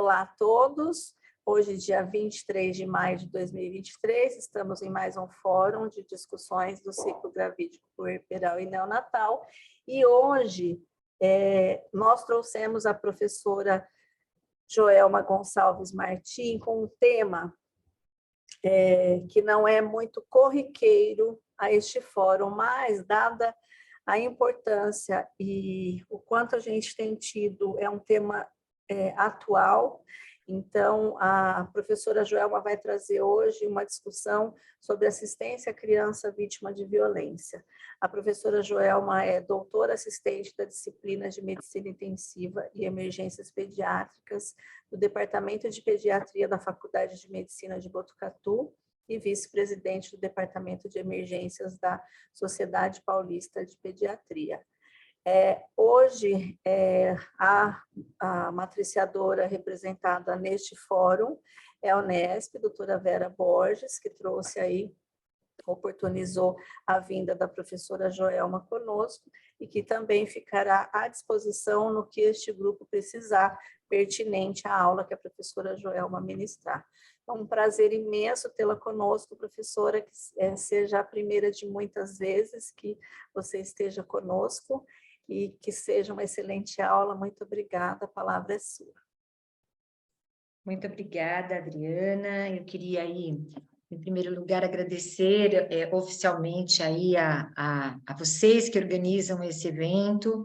Olá a todos. Hoje, dia 23 de maio de 2023, estamos em mais um fórum de discussões do ciclo gravídico puerperal e neonatal. E hoje nós trouxemos a professora Joelma Gonçalves Martim com um tema que não é muito corriqueiro a este fórum, mas dada a importância e o quanto a gente tem tido, é um tema atual. Então, a professora Joelma vai trazer hoje uma discussão sobre assistência à criança vítima de violência. A professora Joelma é doutora assistente da disciplina de Medicina Intensiva e Emergências Pediátricas do Departamento de Pediatria da Faculdade de Medicina de Botucatu e vice-presidente do Departamento de Emergências da Sociedade Paulista de Pediatria. Hoje, a matriciadora representada neste fórum é a Unesp, doutora Vera Borges, que trouxe aí, oportunizou a vinda da professora Joelma conosco e que também ficará à disposição no que este grupo precisar, pertinente à aula que a professora Joelma ministrar. É um prazer imenso tê-la conosco, professora, que seja a primeira de muitas vezes que você esteja conosco e que seja uma excelente aula. Muito obrigada, a palavra é sua. Muito obrigada, Adriana. Eu queria aí, em primeiro lugar, agradecer oficialmente aí a vocês que organizam esse evento,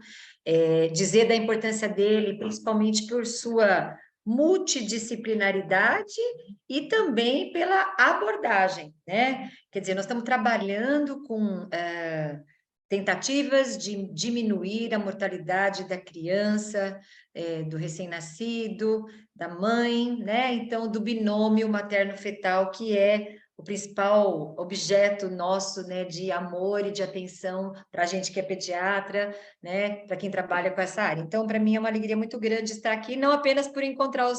dizer da importância dele, principalmente por sua multidisciplinaridade e também pela abordagem, né? Quer dizer, nós estamos trabalhando com tentativas de diminuir a mortalidade da criança, do recém-nascido, da mãe, né? Então, do binômio materno-fetal, que é o principal objeto nosso, né, de amor e de atenção para a gente que é pediatra, né, para quem trabalha com essa área. Então, para mim é uma alegria muito grande estar aqui, não apenas por encontrar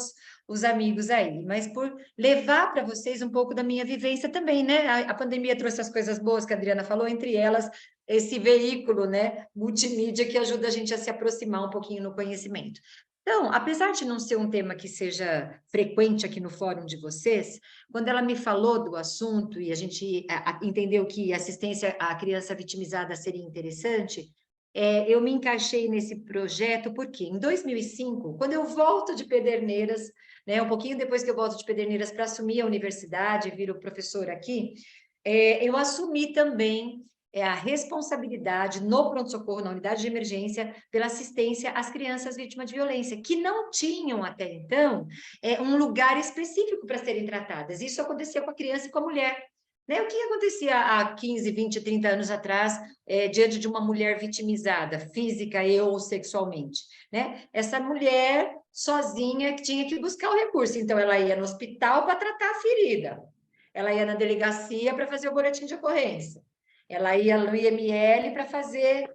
os amigos aí, mas por levar para vocês um pouco da minha vivência também, né? A pandemia trouxe as coisas boas que a Adriana falou, entre elas esse veículo, né, multimídia que ajuda a gente a se aproximar um pouquinho no conhecimento. Então, apesar de não ser um tema que seja frequente aqui no fórum de vocês, quando ela me falou do assunto e a gente entendeu que assistência à criança vitimizada seria interessante, eu me encaixei nesse projeto, porque em 2005, quando eu volto de Pederneiras, né, um pouquinho depois que eu volto de Pederneiras para assumir a universidade, viro professora aqui, eu assumi também a responsabilidade no pronto-socorro, na unidade de emergência, pela assistência às crianças vítimas de violência, que não tinham até então um lugar específico para serem tratadas. Isso acontecia com a criança e com a mulher. Né? O que acontecia há 15, 20, 30 anos atrás, diante de uma mulher vitimizada, física e ou sexualmente? Né? Essa mulher sozinha que tinha que buscar o recurso. Então, ela ia no hospital para tratar a ferida. Ela ia na delegacia para fazer o boletim de ocorrência. Ela ia no IML para fazer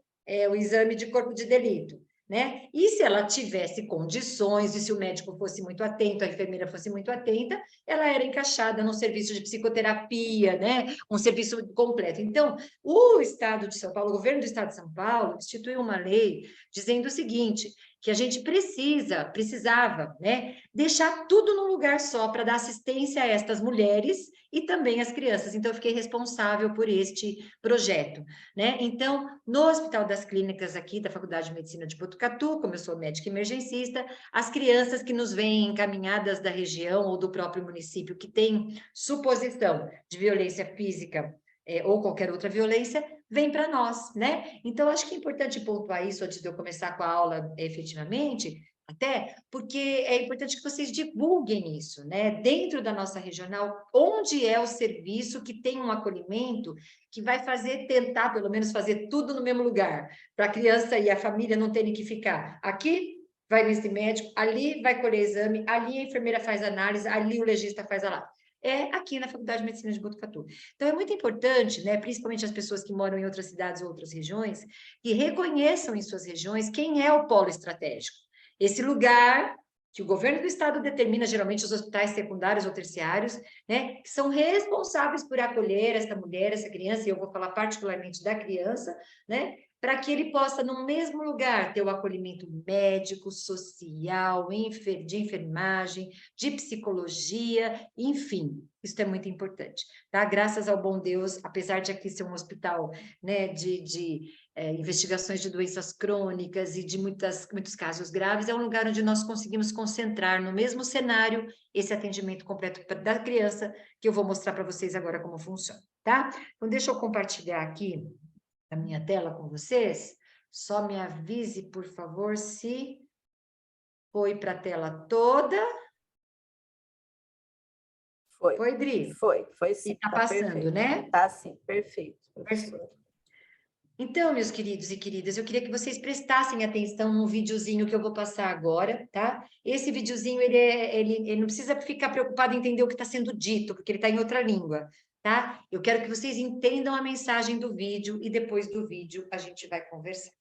o exame de corpo de delito, né? E se ela tivesse condições, e se o médico fosse muito atento, a enfermeira fosse muito atenta, ela era encaixada num serviço de psicoterapia, né? Um serviço completo. Então, o Estado de São Paulo, o governo do Estado de São Paulo, instituiu uma lei dizendo o seguinte, que a gente precisava, né, deixar tudo num lugar só para dar assistência a estas mulheres e também às crianças. Então, eu fiquei responsável por este projeto, né? Então, no Hospital das Clínicas aqui da Faculdade de Medicina de Botucatu, como eu sou médica emergencista, as crianças que nos vêm encaminhadas da região ou do próprio município que tem suposição de violência física ou qualquer outra violência, vem para nós, né? Então, acho que é importante pontuar isso antes de eu começar com a aula efetivamente, até porque é importante que vocês divulguem isso, né? Dentro da nossa regional, onde é o serviço que tem um acolhimento que vai tentar, pelo menos, fazer tudo no mesmo lugar, para a criança e a família não terem que ficar aqui, vai nesse médico, ali vai colher exame, ali a enfermeira faz análise, ali o legista faz a lá. Aqui na Faculdade de Medicina de Botucatu. Então, é muito importante, né, principalmente as pessoas que moram em outras cidades ou outras regiões, que reconheçam em suas regiões quem é o polo estratégico. Esse lugar que o governo do estado determina, geralmente os hospitais secundários ou terciários, né, que são responsáveis por acolher essa mulher, essa criança, e eu vou falar particularmente da criança, né, para que ele possa, no mesmo lugar, ter o acolhimento médico, social, de enfermagem, de psicologia, enfim, isso é muito importante, tá? Graças ao bom Deus, apesar de aqui ser um hospital, né, de investigações de doenças crônicas e de muitos casos graves, é um lugar onde nós conseguimos concentrar no mesmo cenário esse atendimento completo da criança, que eu vou mostrar para vocês agora como funciona, tá? Então, deixa eu compartilhar aqui a minha tela com vocês. Só me avise, por favor, se foi para a tela toda. Foi, Dri? Foi sim. E está passando, perfeito. né? Está sim, perfeito, professora. Perfeito. Então, meus queridos e queridas, eu queria que vocês prestassem atenção no videozinho que eu vou passar agora, tá? Esse videozinho, ele não precisa ficar preocupado em entender o que está sendo dito, porque ele está em outra língua, tá? Eu quero que vocês entendam a mensagem do vídeo e depois do vídeo a gente vai conversar.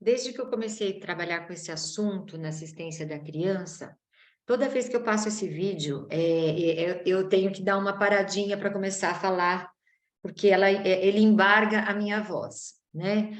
Desde que eu comecei a trabalhar com esse assunto na assistência da criança, toda vez que eu passo esse vídeo, eu tenho que dar uma paradinha para começar a falar, porque ele embarga a minha voz, né?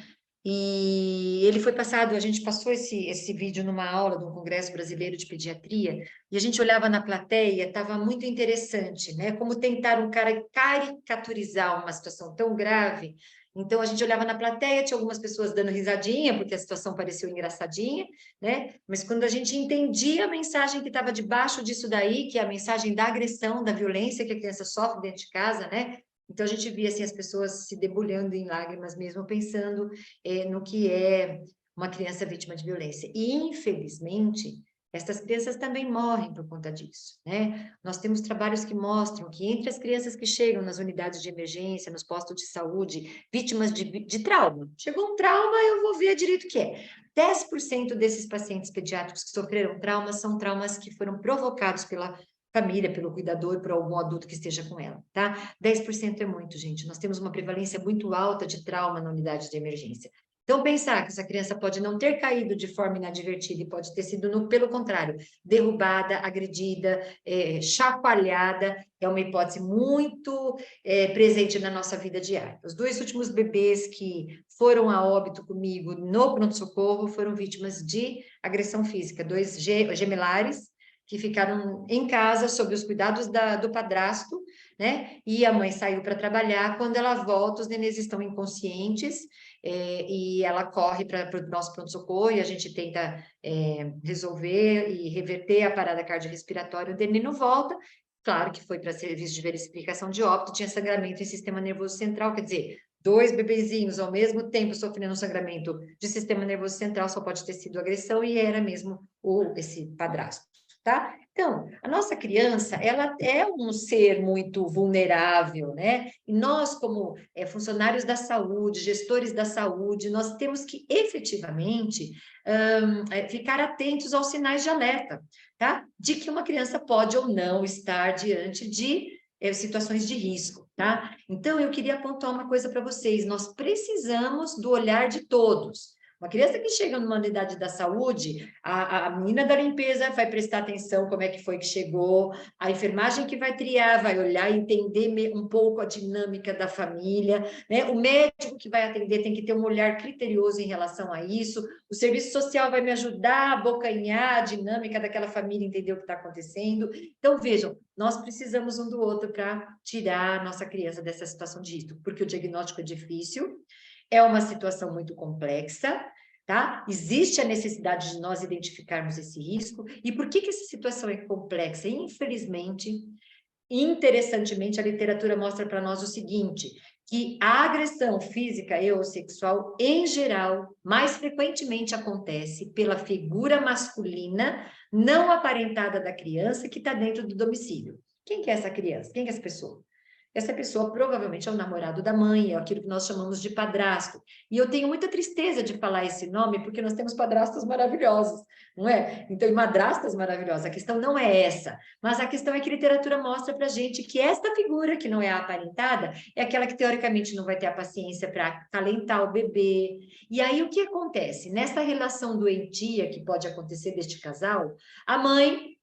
E ele foi passado, a gente passou esse vídeo numa aula do Congresso Brasileiro de Pediatria, e a gente olhava na plateia, estava muito interessante, né? Como tentaram caricaturizar uma situação tão grave. Então, a gente olhava na plateia, tinha algumas pessoas dando risadinha, porque a situação pareceu engraçadinha, né? Mas quando a gente entendia a mensagem que estava debaixo disso daí, que é a mensagem da agressão, da violência que a criança sofre dentro de casa, né? Então, a gente via assim, as pessoas se debulhando em lágrimas mesmo, pensando no que é uma criança vítima de violência. E, infelizmente, essas crianças também morrem por conta disso, né? Nós temos trabalhos que mostram que entre as crianças que chegam nas unidades de emergência, nos postos de saúde, vítimas de trauma, chegou um trauma, eu vou ver direito o que é. 10% desses pacientes pediátricos que sofreram traumas são traumas que foram provocados pela família, pelo cuidador, por algum adulto que esteja com ela, tá? 10% é muito, gente. Nós temos uma prevalência muito alta de trauma na unidade de emergência. Então, pensar que essa criança pode não ter caído de forma inadvertida e pode ter sido, pelo contrário, derrubada, agredida, chacoalhada, é uma hipótese muito presente na nossa vida diária. Os 2 últimos bebês que foram a óbito comigo no pronto-socorro foram vítimas de agressão física, 2 gemelares, que ficaram em casa sob os cuidados do padrasto, né? E a mãe saiu para trabalhar. Quando ela volta, os nenês estão inconscientes e ela corre para o nosso pronto-socorro e a gente tenta resolver e reverter a parada cardiorrespiratória. O nenê não volta. Claro que foi para serviço de verificação de óbito, tinha sangramento em sistema nervoso central, quer dizer, 2 bebezinhos ao mesmo tempo sofrendo sangramento de sistema nervoso central, só pode ter sido agressão e era mesmo esse padrasto. Tá? Então, a nossa criança, ela é um ser muito vulnerável, né? E nós, como funcionários da saúde, gestores da saúde, nós temos que efetivamente ficar atentos aos sinais de alerta, tá? De que uma criança pode ou não estar diante de situações de risco, tá? Então, eu queria apontar uma coisa para vocês, nós precisamos do olhar de todos. Uma criança que chega numa unidade da saúde, a menina da limpeza vai prestar atenção como é que foi que chegou, a enfermagem que vai triar, vai olhar e entender um pouco a dinâmica da família, né? O médico que vai atender tem que ter um olhar criterioso em relação a isso, o serviço social vai me ajudar a abocanhar a dinâmica daquela família, entender o que está acontecendo. Então, vejam, nós precisamos um do outro para tirar a nossa criança dessa situação de risco, porque o diagnóstico é difícil, é uma situação muito complexa, tá? Existe a necessidade de nós identificarmos esse risco. E por que essa situação é complexa? Infelizmente, interessantemente, a literatura mostra para nós o seguinte, que a agressão física e ou sexual, em geral, mais frequentemente acontece pela figura masculina não aparentada da criança que está dentro do domicílio. Quem que é essa criança? Quem que é essa pessoa? Essa pessoa provavelmente é o namorado da mãe, é aquilo que nós chamamos de padrasto. E eu tenho muita tristeza de falar esse nome, porque nós temos padrastos maravilhosos, não é? Então, e madrastas maravilhosas. A questão não é essa, mas a questão é que a literatura mostra para a gente que esta figura, que não é aparentada, é aquela que teoricamente não vai ter a paciência para acalentar o bebê. E aí, o que acontece? Nessa relação doentia que pode acontecer deste casal, a mãe,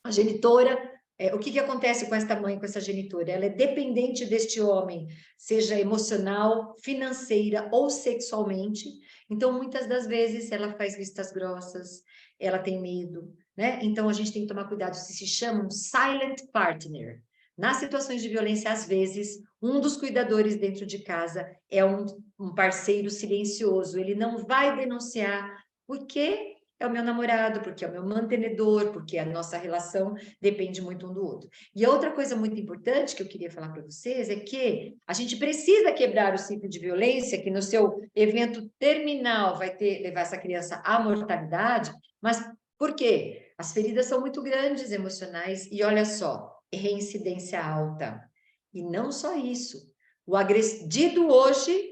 a genitora, o que acontece com esta mãe, com essa genitora? Ela é dependente deste homem, seja emocional, financeira ou sexualmente. Então, muitas das vezes, ela faz vistas grossas, ela tem medo, né? Então, a gente tem que tomar cuidado. Se chama um silent partner. Nas situações de violência, às vezes, um dos cuidadores dentro de casa é um parceiro silencioso. Ele não vai denunciar porque é o meu namorado, porque é o meu mantenedor, porque a nossa relação depende muito um do outro. E outra coisa muito importante que eu queria falar para vocês é que a gente precisa quebrar o ciclo de violência, que no seu evento terminal vai levar essa criança à mortalidade, mas por quê? As feridas são muito grandes emocionais e olha só, reincidência alta. E não só isso, o agredido hoje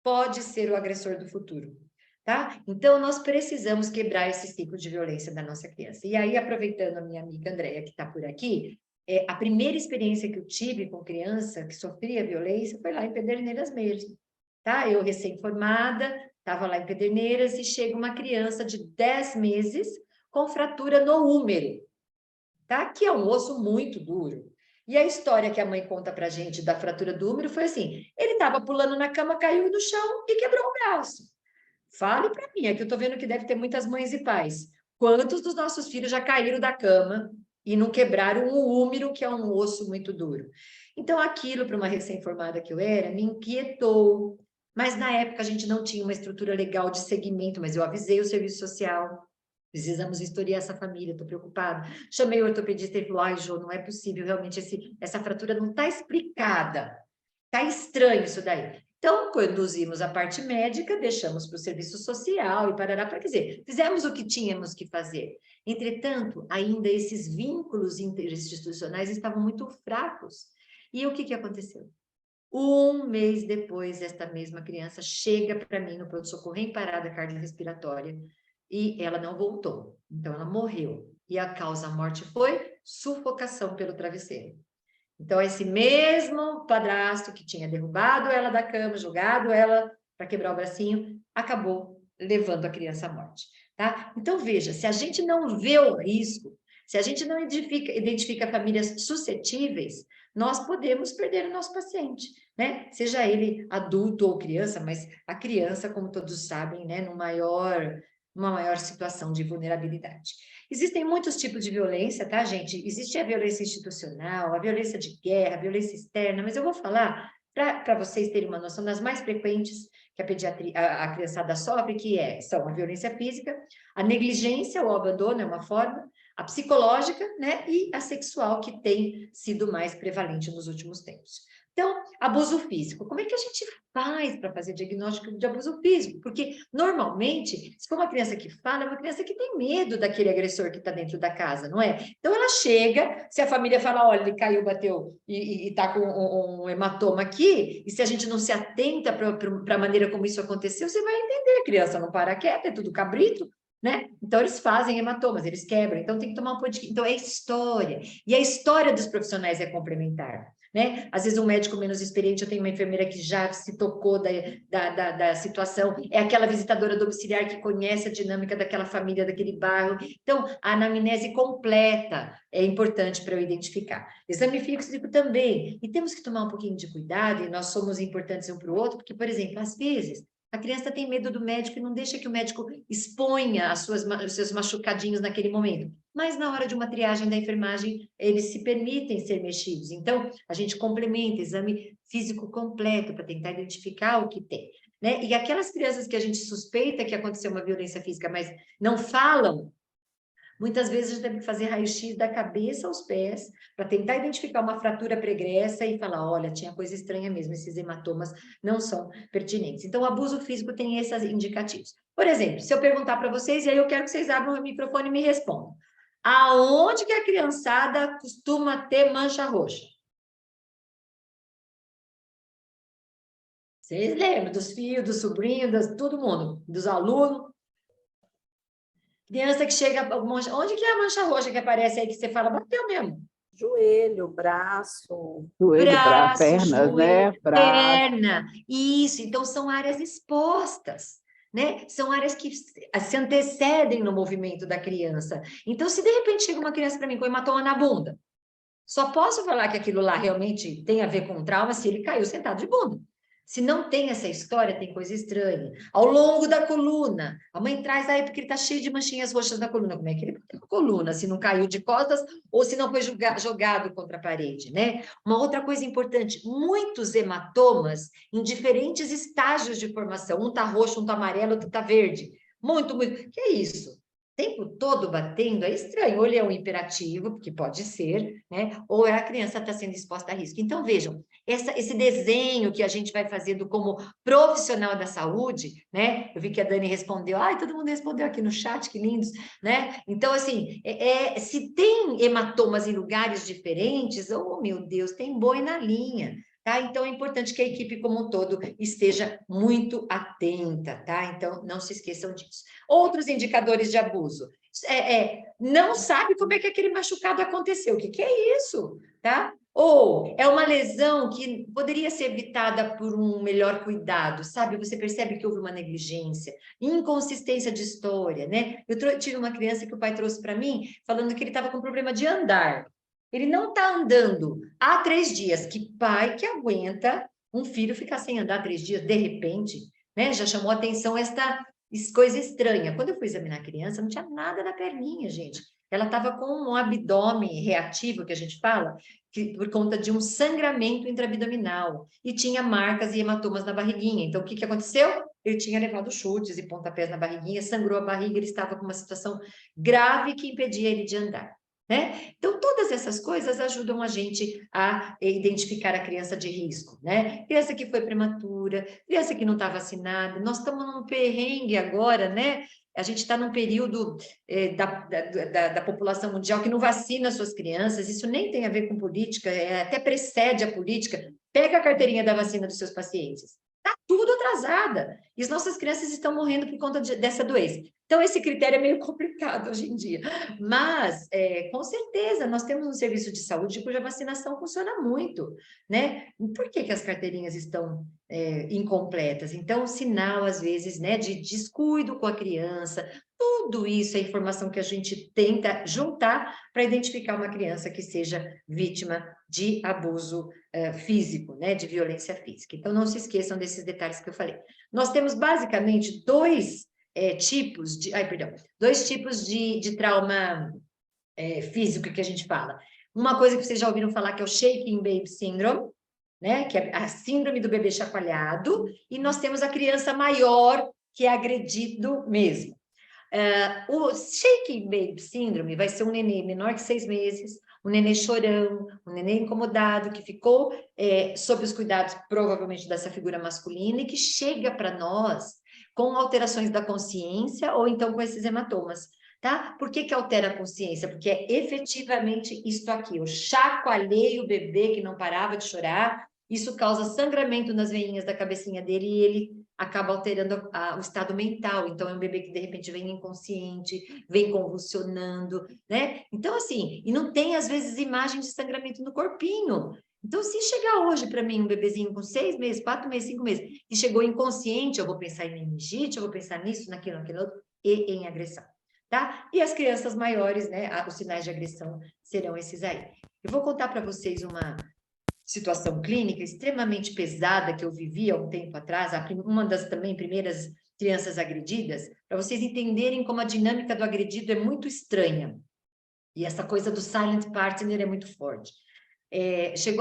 pode ser o agressor do futuro. Tá? Então, nós precisamos quebrar esse ciclo de violência da nossa criança. E aí, aproveitando a minha amiga Andréia, que está por aqui, a primeira experiência que eu tive com criança que sofria violência foi lá em Pederneiras mesmo. Tá? Eu, recém-formada, estava lá em Pederneiras e chega uma criança de 10 meses com fratura no úmero, tá? Que é um osso muito duro. E a história que a mãe conta para a gente da fratura do úmero foi assim, ele estava pulando na cama, caiu no chão e quebrou o braço. Fale para mim, é que eu estou vendo que deve ter muitas mães e pais. Quantos dos nossos filhos já caíram da cama e não quebraram o úmero, que é um osso muito duro? Então, aquilo, para uma recém-formada que eu era, me inquietou. Mas, na época, a gente não tinha uma estrutura legal de segmento, mas eu avisei o serviço social. Precisamos historiar essa família, estou preocupada. Chamei o ortopedista e falou, ai, Jô, não é possível, realmente, essa fratura não está explicada. Está estranho isso daí. Então, conduzimos a parte médica, deixamos para o serviço social e parará, para quer dizer, fizemos o que tínhamos que fazer. Entretanto, ainda esses vínculos interinstitucionais estavam muito fracos. E o que aconteceu? Um mês depois, esta mesma criança chega para mim no pronto-socorro em parada cardiorrespiratória e ela não voltou. Então, ela morreu. E a causa da morte foi sufocação pelo travesseiro. Então, esse mesmo padrasto que tinha derrubado ela da cama, jogado ela para quebrar o bracinho, acabou levando a criança à morte, tá? Então, veja, se a gente não vê o risco, se a gente não identifica famílias suscetíveis, nós podemos perder o nosso paciente, né? Seja ele adulto ou criança, mas a criança, como todos sabem, né, numa maior situação de vulnerabilidade. Existem muitos tipos de violência, tá, gente? Existe a violência institucional, a violência de guerra, a violência externa, mas eu vou falar para vocês terem uma noção das mais frequentes que a criançada sofre, são a violência física, a negligência ou abandono é uma forma, a psicológica, né, e a sexual, que tem sido mais prevalente nos últimos tempos. Então, abuso físico. Como é que a gente faz para fazer diagnóstico de abuso físico? Porque, normalmente, se for uma criança que fala, é uma criança que tem medo daquele agressor que está dentro da casa, não é? Então, ela chega, se a família fala, olha, ele caiu, bateu e está com um hematoma aqui, e se a gente não se atenta para a maneira como isso aconteceu, você vai entender, a criança não para quieta, é tudo cabrito, né? Então, eles fazem hematomas, eles quebram, então tem que tomar um pouco de... Então, é história. E a história dos profissionais é complementar, né? Às vezes, um médico menos experiente, eu tenho uma enfermeira que já se tocou da situação, é aquela visitadora domiciliar que conhece a dinâmica daquela família, daquele bairro. Então, a anamnese completa é importante para eu identificar. Exame físico também. E temos que tomar um pouquinho de cuidado, e nós somos importantes um para o outro, porque, por exemplo, às vezes, a criança tem medo do médico e não deixa que o médico exponha os seus machucadinhos naquele momento. Mas na hora de uma triagem da enfermagem, eles se permitem ser mexidos. Então, a gente complementa exame físico completo para tentar identificar o que tem, né? E aquelas crianças que a gente suspeita que aconteceu uma violência física, mas não falam, muitas vezes a gente tem que fazer raio-x da cabeça aos pés para tentar identificar uma fratura pregressa e falar, olha, tinha coisa estranha mesmo, esses hematomas não são pertinentes. Então, o abuso físico tem esses indicativos. Por exemplo, se eu perguntar para vocês, e aí eu quero que vocês abram o microfone e me respondam. Aonde que a criançada costuma ter mancha roxa? Vocês lembram dos filhos, dos sobrinhos, de todo mundo, dos alunos? Criança que chega, onde que é a mancha roxa que aparece aí que você fala, bateu mesmo? Joelho, braço. Joelho, Braço, pernas, né? joelho, Braço. perna. Isso, então são áreas expostas, né? São áreas que se antecedem no movimento da criança. Então, se de repente chega uma criança para mim com hematoma na bunda, só posso falar que aquilo lá realmente tem a ver com trauma se ele caiu sentado de bunda. Se não tem essa história, tem coisa estranha. Ao longo da coluna, a mãe traz aí porque ele está cheio de manchinhas roxas na coluna. Como é que ele bateu na coluna? Se não caiu de costas ou se não foi jogado contra a parede, né? Uma outra coisa importante, muitos hematomas em diferentes estágios de formação. Um está roxo, um está amarelo, outro está verde. Muito, muito. Que é isso? O tempo todo batendo é estranho. Ou ele é um hiperativo, porque pode ser, né? Ou a criança está sendo exposta a risco. Então, vejam, esse desenho que a gente vai fazendo como profissional da saúde, né? Eu vi que a Dani respondeu, ai, todo mundo respondeu aqui no chat, que lindos, né? Então, assim, se tem hematomas em lugares diferentes, oh, meu Deus, tem boi na linha. Tá? Então, é importante que a equipe como um todo esteja muito atenta, tá? Então, não se esqueçam disso. Outros indicadores de abuso. Não sabe como é que aquele machucado aconteceu. O que é isso? Tá? Ou é uma lesão que poderia ser evitada por um melhor cuidado, sabe? Você percebe que houve uma negligência, inconsistência de história, né? Eu tive uma criança que o pai trouxe para mim, falando que ele estava com problema de andar. Ele não está andando há 3 dias. Que pai que aguenta um filho ficar sem andar 3 dias, de repente, né? Já chamou atenção esta coisa estranha. Quando eu fui examinar a criança, não tinha nada na perninha, gente. Ela estava com um abdômen reativo, que a gente fala, que, por conta de um sangramento intraabdominal, e tinha marcas e hematomas na barriguinha. Então, o que aconteceu? Ele tinha levado chutes e pontapés na barriguinha, sangrou a barriga, ele estava com uma situação grave que impedia ele de andar. Né? Então, todas essas coisas ajudam a gente a identificar a criança de risco, né? Criança que foi prematura, criança que não está vacinada. Nós estamos num perrengue agora, né? A gente está num período da população mundial que não vacina suas crianças. Isso nem tem a ver com política, até precede a política. Pega a carteirinha da vacina dos seus pacientes. Está tudo atrasada. E as nossas crianças estão morrendo por conta dessa doença. Então, esse critério é meio complicado hoje em dia. Mas, com certeza, nós temos um serviço de saúde cuja vacinação funciona muito, né? Por que as carteirinhas estão incompletas? Então, sinal, às vezes, né, de descuido com a criança. Tudo isso é informação que a gente tenta juntar para identificar uma criança que seja vítima de abuso físico, né, de violência física. Então, não se esqueçam desses detalhes que eu falei. Nós temos, basicamente, dois tipos de trauma físico que a gente fala. Uma coisa que vocês já ouviram falar que é o Shaking Baby Syndrome, né? Que é a síndrome do bebê chacoalhado, e nós temos a criança maior que é agredido mesmo. O Shaking Baby Syndrome vai ser um nenê menor que 6 meses, um nenê chorão, um nenê incomodado, que ficou sob os cuidados, provavelmente, dessa figura masculina, e que chega para nós com alterações da consciência ou então com esses hematomas, tá? Por que altera a consciência? Porque é efetivamente isto aqui, eu chacoalhei o bebê que não parava de chorar Isso causa sangramento nas veinhas da cabecinha dele e ele acaba alterando o estado mental. Então, é um bebê que, de repente, vem inconsciente, vem convulsionando, né? Então, assim, e não tem, às vezes, imagem de sangramento no corpinho. Então, se chegar hoje para mim um bebezinho com 6 meses, 4 meses, 5 meses, e chegou inconsciente, eu vou pensar em meningite, eu vou pensar nisso, naquilo, naquilo outro, e em agressão, tá? E as crianças maiores, né, os sinais de agressão serão esses aí. Eu vou contar para vocês uma situação clínica extremamente pesada que eu vivi há um tempo atrás, uma das também primeiras crianças agredidas, para vocês entenderem como a dinâmica do agredido é muito estranha. E essa coisa do silent partner é muito forte.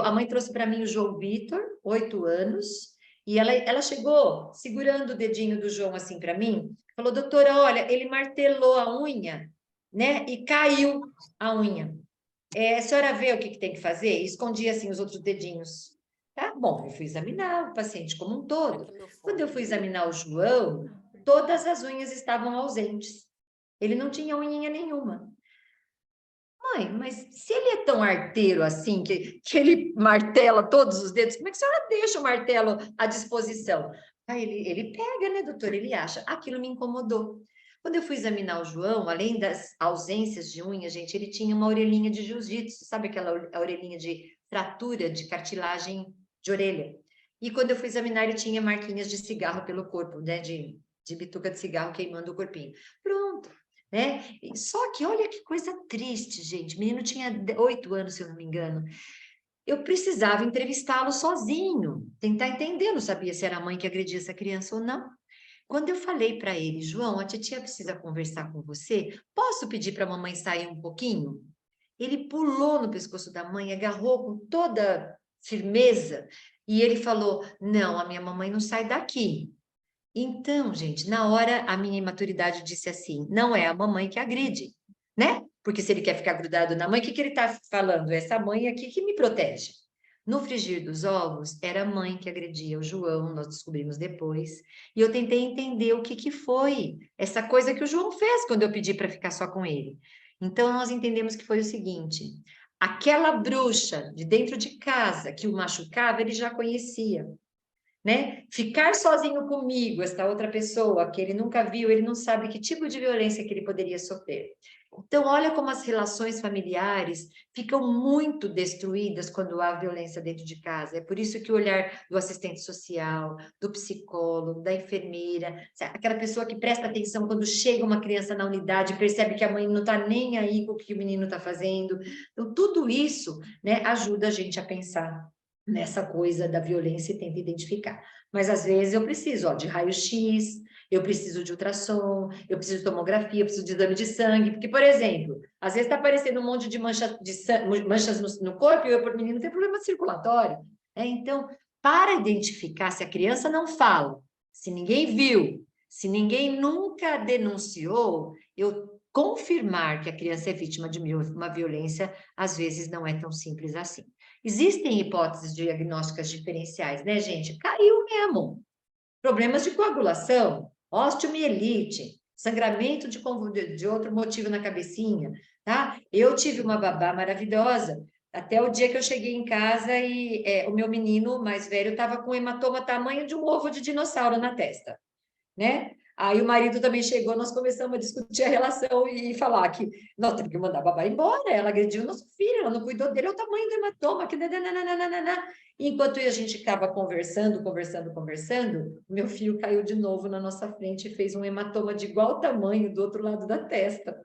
A mãe trouxe para mim o João Vitor, 8 anos, e ela chegou segurando o dedinho do João assim para mim, falou, doutora, olha, ele martelou a unha, né, e caiu a unha. A senhora vê o que tem que fazer? E escondia assim os outros dedinhos. Tá bom, eu fui examinar o paciente como um todo. Quando eu fui examinar o João, todas as unhas estavam ausentes. Ele não tinha unhinha nenhuma. Mãe, mas se ele é tão arteiro assim, que ele martela todos os dedos, como é que a senhora deixa o martelo à disposição? Aí ele pega, né, doutor? Ele acha. Aquilo me incomodou. Quando eu fui examinar o João, além das ausências de unha, gente, ele tinha uma orelhinha de jiu-jitsu, sabe aquela orelhinha de fratura de cartilagem de orelha? E quando eu fui examinar, ele tinha marquinhas de cigarro pelo corpo, né, de bituca de cigarro queimando o corpinho. Pronto, né? Só que olha que coisa triste, gente. O menino tinha 8 anos, se eu não me engano. Eu precisava entrevistá-lo sozinho, tentar entender, não sabia se era a mãe que agredia essa criança ou não. Quando eu falei para ele, João, a titia precisa conversar com você, posso pedir para a mamãe sair um pouquinho? Ele pulou no pescoço da mãe, agarrou com toda firmeza e ele falou: não, a minha mamãe não sai daqui. Então, gente, na hora a minha imaturidade disse assim: não é a mamãe que agride, né? Porque se ele quer ficar grudado na mãe, o que ele está falando? Essa mãe aqui que me protege. No frigir dos ovos, era a mãe que agredia o João, nós descobrimos depois. E eu tentei entender o que foi essa coisa que o João fez quando eu pedi para ficar só com ele. Então, nós entendemos que foi o seguinte: aquela bruxa de dentro de casa que o machucava, ele já conhecia. Né? Ficar sozinho comigo, esta outra pessoa que ele nunca viu, ele não sabe que tipo de violência que ele poderia sofrer. Então, olha como as relações familiares ficam muito destruídas quando há violência dentro de casa. É por isso que o olhar do assistente social, do psicólogo, da enfermeira, aquela pessoa que presta atenção quando chega uma criança na unidade, percebe que a mãe não está nem aí com o que o menino está fazendo. Então, tudo isso, né, ajuda a gente a pensar nessa coisa da violência e tenta identificar. Mas às vezes eu preciso, ó, de raio-x, eu preciso de ultrassom, eu preciso de tomografia, eu preciso de exame de sangue, porque, por exemplo, às vezes está aparecendo um monte de manchas no corpo e o menino tem problema circulatório. Então, para identificar se a criança não fala, se ninguém viu, se ninguém nunca denunciou, eu confirmar que a criança é vítima de uma violência, às vezes não é tão simples assim. Existem hipóteses diagnósticas diferenciais, né, gente? Caiu mesmo. Problemas de coagulação, osteomielite, sangramento de outro motivo na cabecinha, tá? Eu tive uma babá maravilhosa, até o dia que eu cheguei em casa e o meu menino mais velho estava com um hematoma tamanho de um ovo de dinossauro na testa, né? Aí o marido também chegou, nós começamos a discutir a relação e falar que nós temos que mandar a babá embora, ela agrediu nosso filho, ela não cuidou dele, é o tamanho do hematoma, que nananana. Enquanto a gente ficava conversando, o meu filho caiu de novo na nossa frente e fez um hematoma de igual tamanho do outro lado da testa.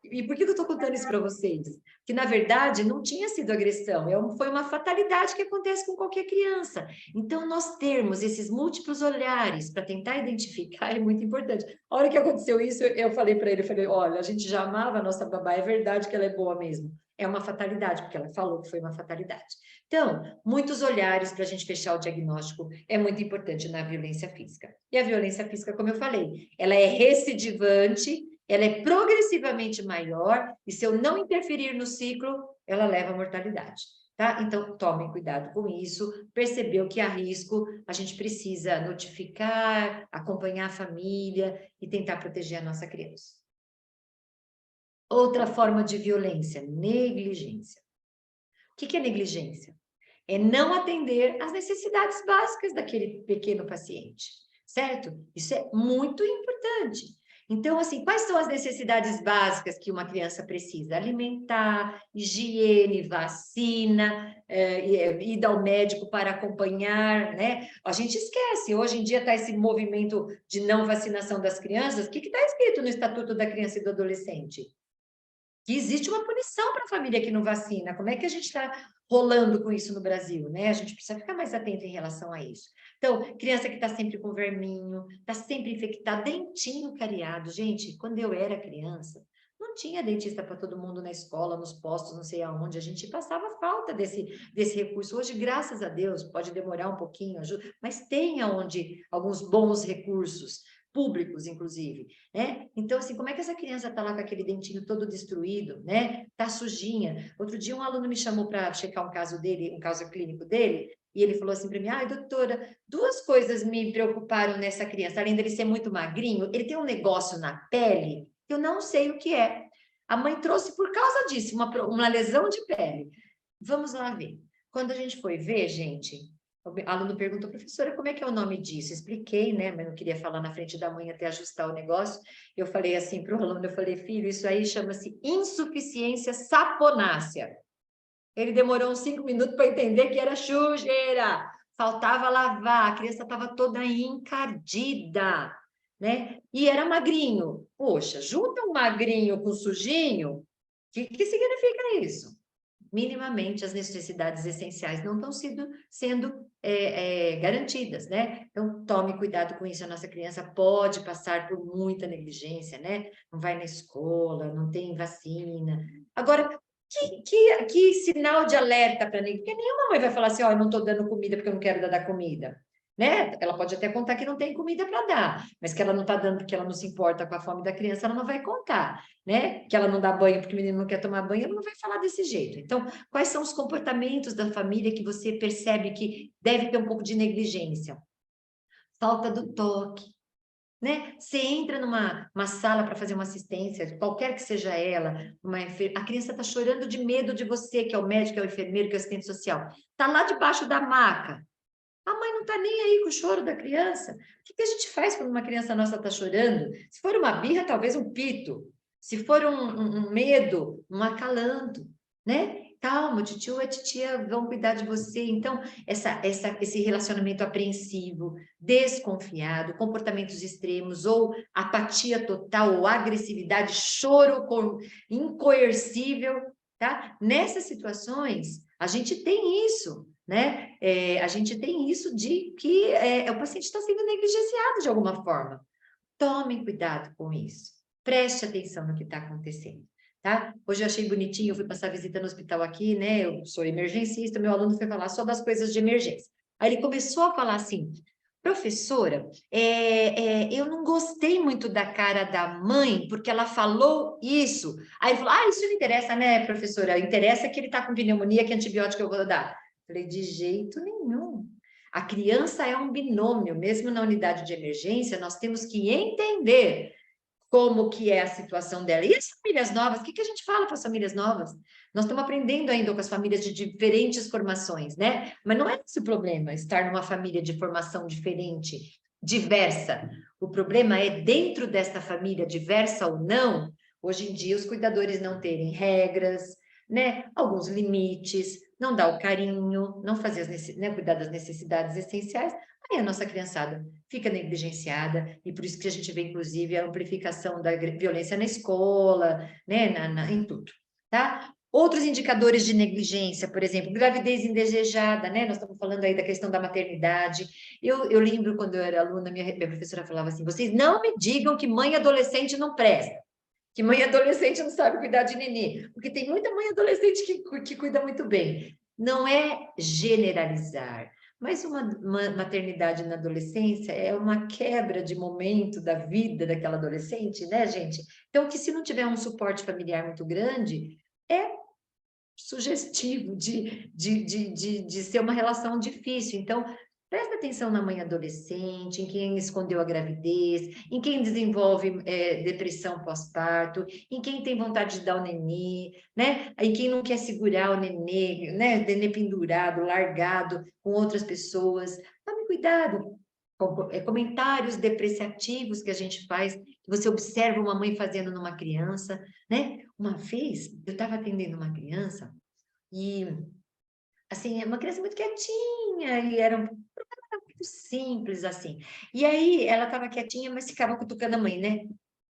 E por que eu estou contando isso para vocês? Que, na verdade, não tinha sido agressão, foi uma fatalidade que acontece com qualquer criança. Então, nós termos esses múltiplos olhares para tentar identificar é muito importante. A hora que aconteceu isso, eu falei para ele, olha, a gente já amava a nossa babá, é verdade que ela é boa mesmo. É uma fatalidade, porque ela falou que foi uma fatalidade. Então, muitos olhares para a gente fechar o diagnóstico é muito importante na violência física. E a violência física, como eu falei, ela é recidivante, ela é progressivamente maior e se eu não interferir no ciclo, ela leva à mortalidade, tá? Então, tomem cuidado com isso, percebeu que há risco, a gente precisa notificar, acompanhar a família e tentar proteger a nossa criança. Outra forma de violência, negligência. O que é negligência? é não atender às necessidades básicas daquele pequeno paciente, certo? Isso é muito importante. Então, assim, quais são as necessidades básicas que uma criança precisa? Alimentar, higiene, vacina, ir ao médico para acompanhar, né? A gente esquece, hoje em dia está esse movimento de não vacinação das crianças. O que está escrito no Estatuto da Criança e do Adolescente? Que existe uma punição para a família que não vacina. Como é que a gente está rolando com isso no Brasil, né? A gente precisa ficar mais atento em relação a isso. Então, criança que está sempre com verminho, está sempre infectada, dentinho cariado. Gente, quando eu era criança, não tinha dentista para todo mundo na escola, nos postos, não sei aonde. A gente passava falta desse recurso. Hoje, graças a Deus, pode demorar um pouquinho, ajuda, mas tem aonde alguns bons recursos, públicos, inclusive, né? Então, assim, como é que essa criança está lá com aquele dentinho todo destruído, né? Tá sujinha. Outro dia, um aluno me chamou para checar um caso dele, um caso clínico dele, e ele falou assim para mim, ai, doutora, duas coisas me preocuparam nessa criança, além dele ser muito magrinho, ele tem um negócio na pele, que eu não sei o que é. A mãe trouxe por causa disso, uma lesão de pele. Vamos lá ver. Quando a gente foi ver, gente, o aluno perguntou, professora, como é que é o nome disso? Expliquei, né? Mas não queria falar na frente da mãe até ajustar o negócio. Eu falei assim para o aluno, eu falei, filho, isso aí chama-se insuficiência saponácea. Ele demorou uns 5 minutos para entender que era sujeira. Faltava lavar, a criança estava toda encardida, né? E era magrinho. Poxa, junta um magrinho com sujinho, o que significa isso? Minimamente as necessidades essenciais não estão sendo garantidas, né? Então, tome cuidado com isso. A nossa criança pode passar por muita negligência, né? Não vai na escola, não tem vacina. Agora, que sinal de alerta para ninguém? Porque nenhuma mãe vai falar assim, ó, eu não estou dando comida porque eu não quero dar comida. Né? Ela pode até contar que não tem comida para dar, mas que ela não está dando porque ela não se importa com a fome da criança, ela não vai contar, né? Que ela não dá banho porque o menino não quer tomar banho, ela não vai falar desse jeito. Então, quais são os comportamentos da família que você percebe que deve ter um pouco de negligência? Falta do toque, né? Você entra numa sala para fazer uma assistência, qualquer que seja ela, a criança está chorando de medo de você, que é o médico, que é o enfermeiro, que é o assistente social. Está lá debaixo da maca. A mãe não está nem aí com o choro da criança. O que a gente faz quando uma criança nossa está chorando? Se for uma birra, talvez um pito. Se for um medo, um acalanto, né? Calma, o titio e a titia vão cuidar de você. Então, esse relacionamento apreensivo, desconfiado, comportamentos extremos, ou apatia total, ou agressividade, choro incoercível, tá? Nessas situações, a gente tem isso, né? A gente tem isso de que o paciente está sendo negligenciado de alguma forma. Tomem cuidado com isso. Preste atenção no que está acontecendo, tá? Hoje eu achei bonitinho, eu fui passar visita no hospital aqui, né? Eu sou emergencista, meu aluno foi falar só das coisas de emergência. Aí ele começou a falar assim, professora, eu não gostei muito da cara da mãe, porque ela falou isso. Aí ele falou, isso não interessa, né, professora? Interessa que ele está com pneumonia, que antibiótico eu vou dar. Falei, de jeito nenhum. A criança é um binômio, mesmo na unidade de emergência, nós temos que entender como que é a situação dela. E as famílias novas, o que a gente fala para as famílias novas? Nós estamos aprendendo ainda com as famílias de diferentes formações, né? Mas não é esse o problema, estar numa família de formação diferente, diversa. O problema é dentro desta família, diversa ou não, hoje em dia os cuidadores não terem regras, né? Alguns limites, não dar o carinho, não fazer cuidar das necessidades essenciais, aí a nossa criançada fica negligenciada, e por isso que a gente vê, inclusive, a amplificação da violência na escola, né, em tudo, tá? Outros indicadores de negligência, por exemplo, gravidez indesejada, né? Nós estamos falando aí da questão da maternidade. Eu lembro quando eu era aluna, minha professora falava assim, vocês não me digam que mãe adolescente não presta, que mãe adolescente não sabe cuidar de nenê, porque tem muita mãe adolescente que cuida muito bem. Não é generalizar, mas uma maternidade na adolescência é uma quebra de momento da vida daquela adolescente, né, gente? Então, que se não tiver um suporte familiar muito grande, é sugestivo de ser uma relação difícil. Então, Presta atenção na mãe adolescente, em quem escondeu a gravidez, em quem desenvolve depressão pós-parto, em quem tem vontade de dar o nenê, né? Em quem não quer segurar o nenê, né? Nenê pendurado, largado com outras pessoas. Tome cuidado. Comentários depreciativos que a gente faz, que você observa uma mãe fazendo numa criança, né? Uma vez, eu estava atendendo uma criança e, assim, uma criança muito quietinha e era muito simples, assim. E aí, ela estava quietinha, mas ficava cutucando a mãe, né?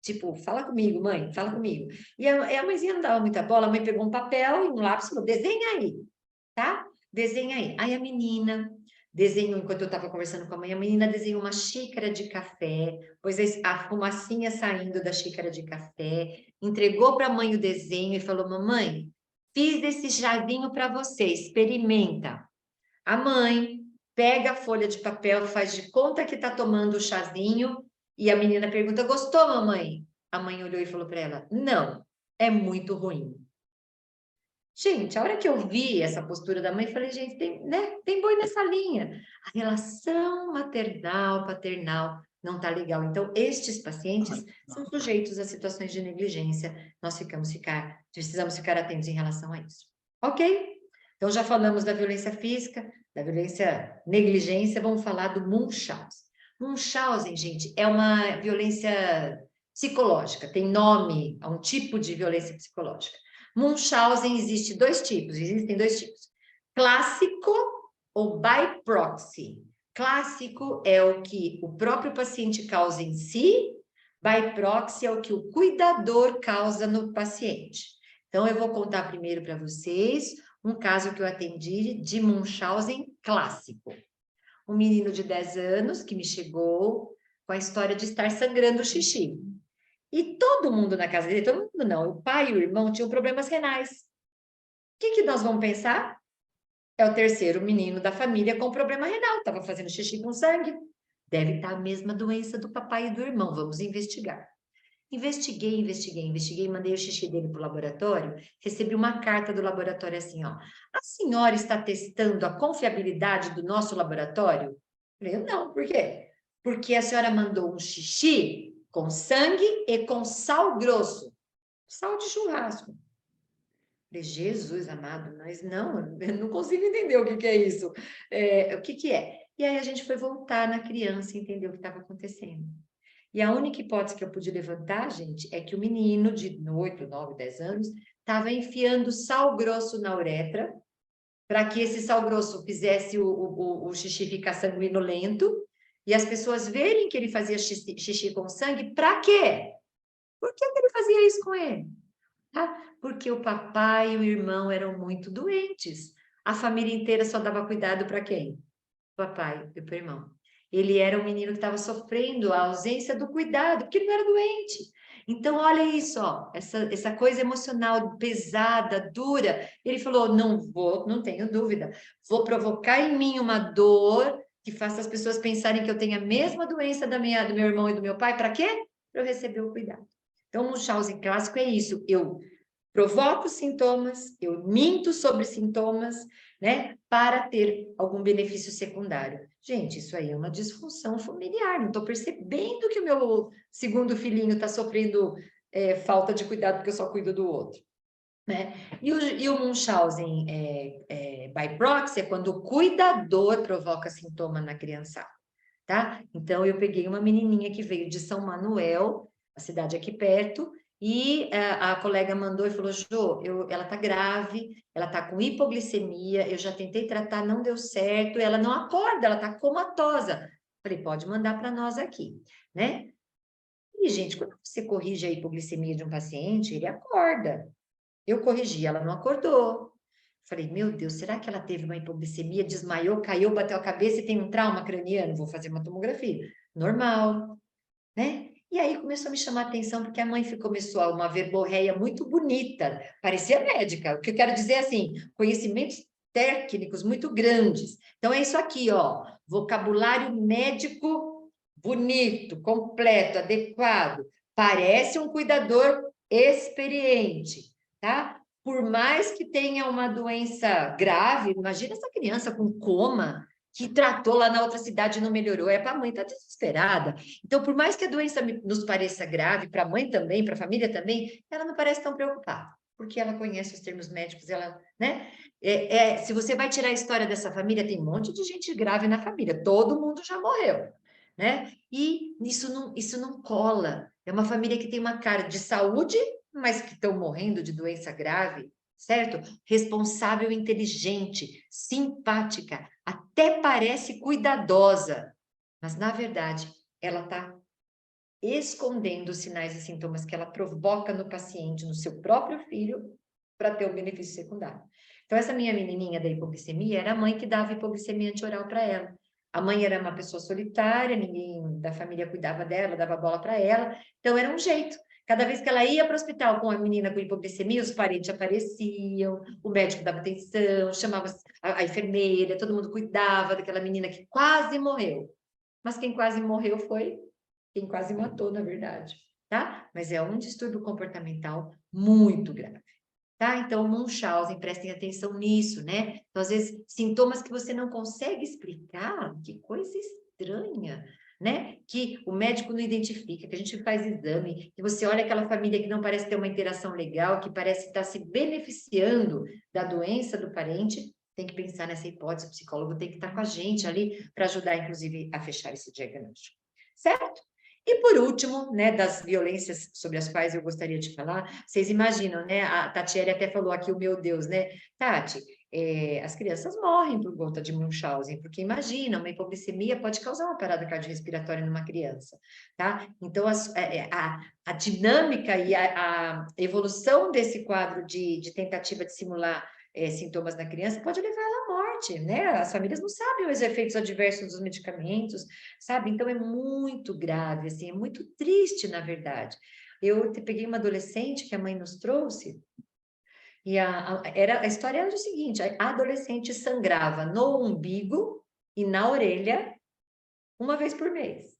Tipo, fala comigo, mãe, fala comigo. E a mãezinha não dava muita bola, a mãe pegou um papel e um lápis e falou, desenha aí, tá? Desenha aí. Aí a menina desenhou, enquanto eu estava conversando com a menina desenhou uma xícara de café, pôs a fumacinha saindo da xícara de café, entregou para a mãe o desenho e falou, mamãe, fiz esse chazinho para você, experimenta. A mãe pega a folha de papel, faz de conta que está tomando o chazinho, e a menina pergunta, gostou, mamãe? A mãe olhou e falou para ela, não, é muito ruim. Gente, a hora que eu vi essa postura da mãe, falei, gente, tem, né, tem boi nessa linha. A relação maternal-paternal não está legal. Então, estes pacientes são sujeitos a situações de negligência. Nós precisamos ficar atentos em relação a isso. Ok? Então, já falamos da violência física, da violência negligência, vamos falar do Munchausen. Munchausen, gente, é uma violência psicológica, tem nome, é um tipo de violência psicológica. Munchausen existem dois tipos. Clássico ou by proxy. Clássico é o que o próprio paciente causa em si, by proxy é o que o cuidador causa no paciente. Então, eu vou contar primeiro para vocês um caso que eu atendi de Munchausen clássico. Um menino de 10 anos que me chegou com a história de estar sangrando o xixi. E todo mundo na casa dele, todo mundo não, o pai e o irmão tinham problemas renais. O que nós vamos pensar? É o terceiro menino da família com problema renal, estava fazendo xixi com sangue. Deve estar a mesma doença do papai e do irmão, vamos investigar. Investiguei, mandei o xixi dele para o laboratório, recebi uma carta do laboratório assim, ó, a senhora está testando a confiabilidade do nosso laboratório? Eu falei, não, por quê? Porque a senhora mandou um xixi com sangue e com sal grosso, sal de churrasco. Falei, Jesus amado, mas não, eu não consigo entender o que é isso. O que é? E aí a gente foi voltar na criança e entender o que estava acontecendo. E a única hipótese que eu pude levantar, gente, é que o menino de 8, 9, 10 anos estava enfiando sal grosso na uretra para que esse sal grosso fizesse o xixi ficar sanguinolento e as pessoas verem que ele fazia xixi com sangue. Para quê? Por que ele fazia isso com ele? Tá? Porque o papai e o irmão eram muito doentes. A família inteira só dava cuidado para quem? O papai e para o irmão. Ele era um menino que estava sofrendo a ausência do cuidado, porque ele não era doente. Então, olha isso, ó, essa coisa emocional pesada, dura. Ele falou: não tenho dúvida, vou provocar em mim uma dor que faça as pessoas pensarem que eu tenho a mesma doença do meu irmão e do meu pai. Para quê? Para eu receber o cuidado. Então, o Munchausen clássico é isso. Eu provoco sintomas, eu minto sobre sintomas, né, para ter algum benefício secundário. Gente, isso aí é uma disfunção familiar, não estou percebendo que o meu segundo filhinho está sofrendo falta de cuidado porque eu só cuido do outro. Né? E o Munchausen by proxy é quando o cuidador provoca sintoma na criança. Tá? Então, eu peguei uma menininha que veio de São Manuel, a cidade aqui perto, e a colega mandou e falou, Jô, ela tá grave, ela tá com hipoglicemia, eu já tentei tratar, não deu certo, ela não acorda, ela tá comatosa. Falei, pode mandar para nós aqui, né? E, gente, quando você corrige a hipoglicemia de um paciente, ele acorda. Eu corrigi, ela não acordou. Falei, meu Deus, será que ela teve uma hipoglicemia, desmaiou, caiu, bateu a cabeça e tem um trauma craniano? Vou fazer uma tomografia. Normal, né? E aí começou a me chamar a atenção, porque a mãe começou uma verborreia muito bonita, parecia médica. O que eu quero dizer é assim, conhecimentos técnicos muito grandes. Então é isso aqui, ó, vocabulário médico bonito, completo, adequado. Parece um cuidador experiente, tá? Por mais que tenha uma doença grave, imagina essa criança com coma, que tratou lá na outra cidade e não melhorou. É para a mãe estar desesperada. Então, por mais que a doença nos pareça grave, para a mãe também, para a família também, ela não parece tão preocupada, porque ela conhece os termos médicos, ela, né? Se você vai tirar a história dessa família, tem um monte de gente grave na família, todo mundo já morreu, né? E isso não cola. É uma família que tem uma cara de saúde, mas que estão morrendo de doença grave, certo? Responsável, inteligente, simpática, até parece cuidadosa, mas na verdade ela está escondendo os sinais e sintomas que ela provoca no paciente, no seu próprio filho, para ter o benefício secundário. Então, essa minha menininha da hipoglicemia era a mãe que dava hipoglicemia antioral para ela. A mãe era uma pessoa solitária, ninguém da família cuidava dela, dava bola para ela, então era um jeito. Cada vez que ela ia para o hospital com a menina com hipoglicemia, os parentes apareciam, o médico dava atenção, chamava a enfermeira, todo mundo cuidava daquela menina que quase morreu. Mas quem quase morreu foi quem quase matou, na verdade, tá? Mas é um distúrbio comportamental muito grave, tá? Então, Munchausen, prestem atenção nisso, né? Então, às vezes, sintomas que você não consegue explicar, que coisa estranha, né? Que o médico não identifica, que a gente faz exame, que você olha aquela família que não parece ter uma interação legal, que parece estar se beneficiando da doença do parente, tem que pensar nessa hipótese, o psicólogo tem que estar com a gente ali para ajudar, inclusive, a fechar esse diagnóstico, certo? E por último, né, das violências sobre as quais eu gostaria de falar, vocês imaginam, né? A Tatiele até falou aqui, o meu Deus, né? Tati, as crianças morrem por conta de Munchausen, porque imagina, uma hipoglicemia pode causar uma parada cardiorrespiratória numa criança, tá? Então, a dinâmica e a evolução desse quadro de tentativa de simular sintomas na criança pode levar ela à morte, né? As famílias não sabem os efeitos adversos dos medicamentos, sabe? Então é muito grave, assim, é muito triste, na verdade. Eu peguei uma adolescente que a mãe nos trouxe, e a história era o seguinte: a adolescente sangrava no umbigo e na orelha uma vez por mês.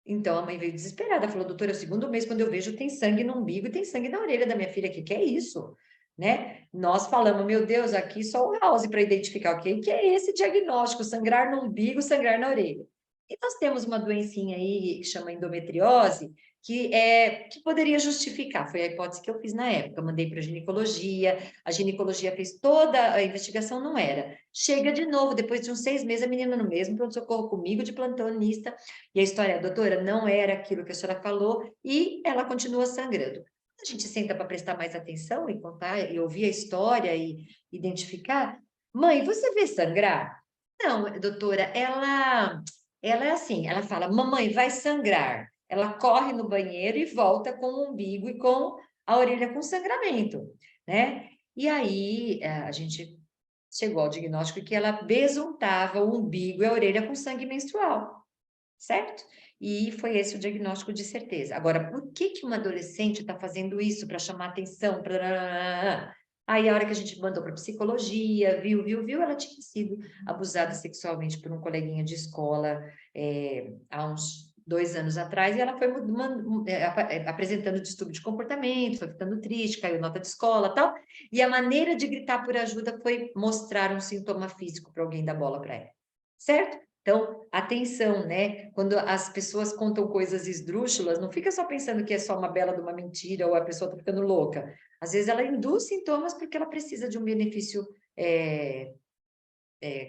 Então a mãe veio desesperada, falou: doutora, é o segundo mês quando eu vejo tem sangue no umbigo e tem sangue na orelha da minha filha, que é isso? Né? Nós falamos, meu Deus, aqui só o House para identificar o que é esse diagnóstico, sangrar no umbigo, sangrar na orelha. E nós temos uma doencinha aí que chama endometriose, que poderia justificar, foi a hipótese que eu fiz na época, eu mandei para a ginecologia fez toda a investigação, não era. Chega de novo, depois de uns 6 meses, a menina no mesmo pronto-socorro comigo, de plantonista, e a história, doutora, não era aquilo que a senhora falou, e ela continua sangrando. A gente senta para prestar mais atenção e contar, e ouvir a história e identificar. Mãe, você vê sangrar? Não, doutora, ela é assim, ela fala, mamãe, vai sangrar. Ela corre no banheiro e volta com o umbigo e com a orelha com sangramento, né? E aí a gente chegou ao diagnóstico que ela besuntava o umbigo e a orelha com sangue menstrual, certo? E foi esse o diagnóstico de certeza. Agora, por que uma adolescente está fazendo isso para chamar atenção? Aí, a hora que a gente mandou para psicologia, viu, ela tinha sido abusada sexualmente por um coleguinha de escola há uns 2 anos atrás, e ela foi apresentando distúrbio de comportamento, foi ficando triste, caiu nota de escola tal, e a maneira de gritar por ajuda foi mostrar um sintoma físico para alguém dar bola para ela, certo? Então, atenção, né? Quando as pessoas contam coisas esdrúxulas, não fica só pensando que é só uma bela de uma mentira ou a pessoa está ficando louca. Às vezes ela induz sintomas porque ela precisa de um benefício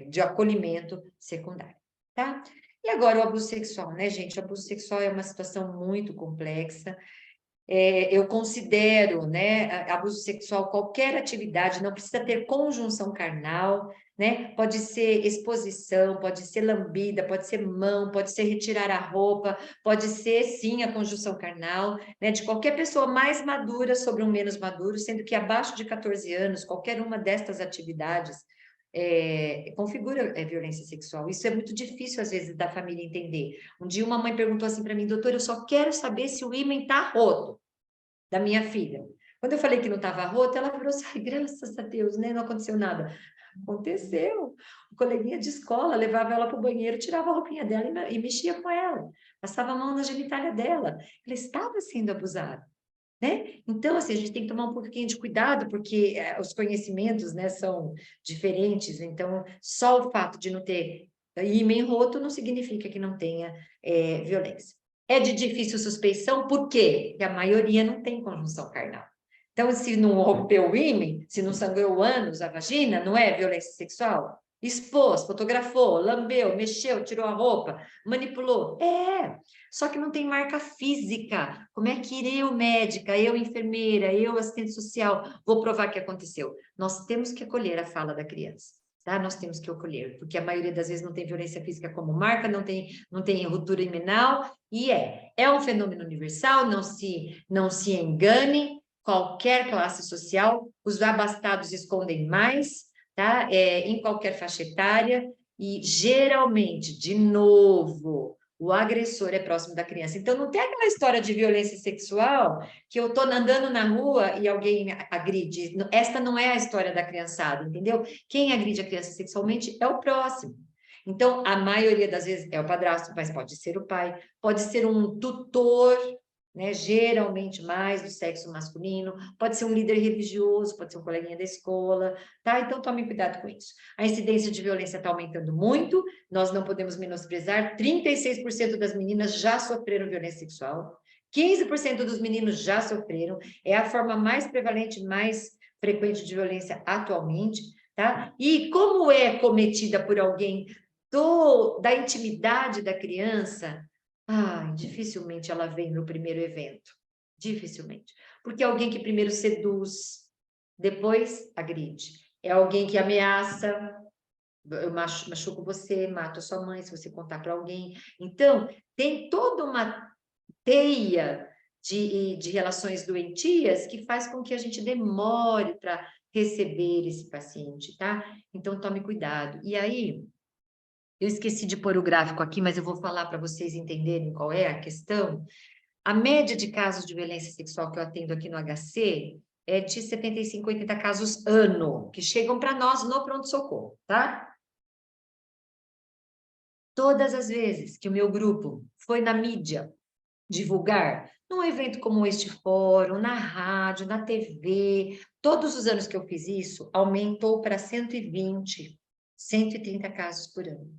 de acolhimento secundário, tá? E agora o abuso sexual, né, gente? O abuso sexual é uma situação muito complexa. Eu considero, né, abuso sexual qualquer atividade, não precisa ter conjunção carnal, né? Pode ser exposição, pode ser lambida, pode ser mão, pode ser retirar a roupa, pode ser sim a conjunção carnal, né? De qualquer pessoa mais madura sobre um menos maduro, sendo que abaixo de 14 anos, qualquer uma destas atividades configura violência sexual. Isso é muito difícil, às vezes, da família entender. Um dia uma mãe perguntou assim para mim, doutora, eu só quero saber se o ímã está roto da minha filha. Quando eu falei que não estava roto, ela falou assim, ai, graças a Deus, né? Não aconteceu nada. Aconteceu. O coleguinha de escola levava ela para o banheiro, tirava a roupinha dela e mexia com ela. Passava a mão na genitália dela. Ela estava sendo abusada. né? Então, assim, a gente tem que tomar um pouquinho de cuidado, porque os conhecimentos, né, são diferentes. Então, só o fato de não ter ímã roto não significa que não tenha violência. É de difícil suspeição, por quê? Porque a maioria não tem conjunção carnal. Então, se não rompeu o ímã, se não sangrou o ânus, a vagina, não é violência sexual? Expôs, fotografou, lambeu, mexeu, tirou a roupa, manipulou. Só que não tem marca física. Como é que eu, médica, eu, enfermeira, eu, assistente social, vou provar que aconteceu? Nós temos que acolher a fala da criança. Tá? Nós temos que acolher, porque a maioria das vezes não tem violência física como marca, não tem ruptura iminal, e é um fenômeno universal, não se engane, qualquer classe social, os abastados escondem mais, tá? Em qualquer faixa etária, e geralmente, de novo, o agressor é próximo da criança. Então, não tem aquela história de violência sexual que eu estou andando na rua e alguém me agride. Esta não é a história da criançada, entendeu? Quem agride a criança sexualmente é o próximo. Então, a maioria das vezes é o padrasto, mas pode ser o pai, pode ser um tutor, né? Geralmente mais do sexo masculino, pode ser um líder religioso, pode ser um coleguinha da escola, tá? Então, tome cuidado com isso. A incidência de violência está aumentando muito, nós não podemos menosprezar, 36% das meninas já sofreram violência sexual, 15% dos meninos já sofreram, é a forma mais prevalente, mais frequente de violência atualmente, tá? E como é cometida por alguém da intimidade da criança, dificilmente ela vem no primeiro evento, dificilmente, porque é alguém que primeiro seduz, depois agride, é alguém que ameaça, eu machuco você, mato a sua mãe se você contar para alguém. Então, tem toda uma teia de relações doentias que faz com que a gente demore para receber esse paciente, tá? Então, tome cuidado. E aí, eu esqueci de pôr o gráfico aqui, mas eu vou falar para vocês entenderem qual é a questão. A média de casos de violência sexual que eu atendo aqui no HC é de 75, 80 casos ano, que chegam para nós no pronto-socorro, tá? Todas as vezes que o meu grupo foi na mídia divulgar, num evento como este fórum, na rádio, na TV, todos os anos que eu fiz isso, aumentou para 120, 130 casos por ano.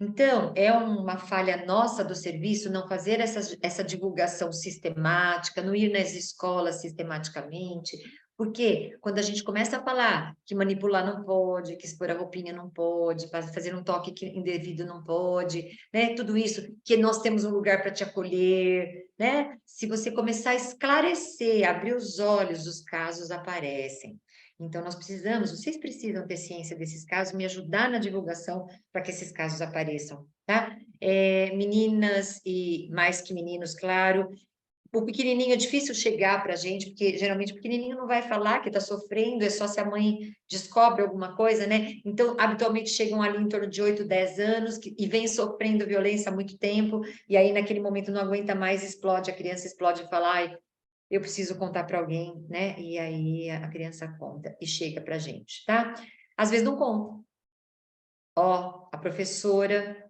Então, é uma falha nossa do serviço não fazer essa divulgação sistemática, não ir nas escolas sistematicamente, porque quando a gente começa a falar que manipular não pode, que expor a roupinha não pode, fazer um toque indevido não pode, né? Tudo isso, que nós temos um lugar para te acolher, né? Se você começar a esclarecer, abrir os olhos, os casos aparecem. Então, vocês precisam ter ciência desses casos, me ajudar na divulgação para que esses casos apareçam, tá? Meninas e mais que meninos, claro. O pequenininho é difícil chegar para a gente, porque geralmente o pequenininho não vai falar que está sofrendo, é só se a mãe descobre alguma coisa, né? Então, habitualmente chegam ali em torno de 8, 10 anos e vem sofrendo violência há muito tempo, e aí naquele momento não aguenta mais, explode, a criança explode e fala, ai, eu preciso contar para alguém, né? E aí a criança conta e chega para a gente, tá? Às vezes não conta. Ó, a professora,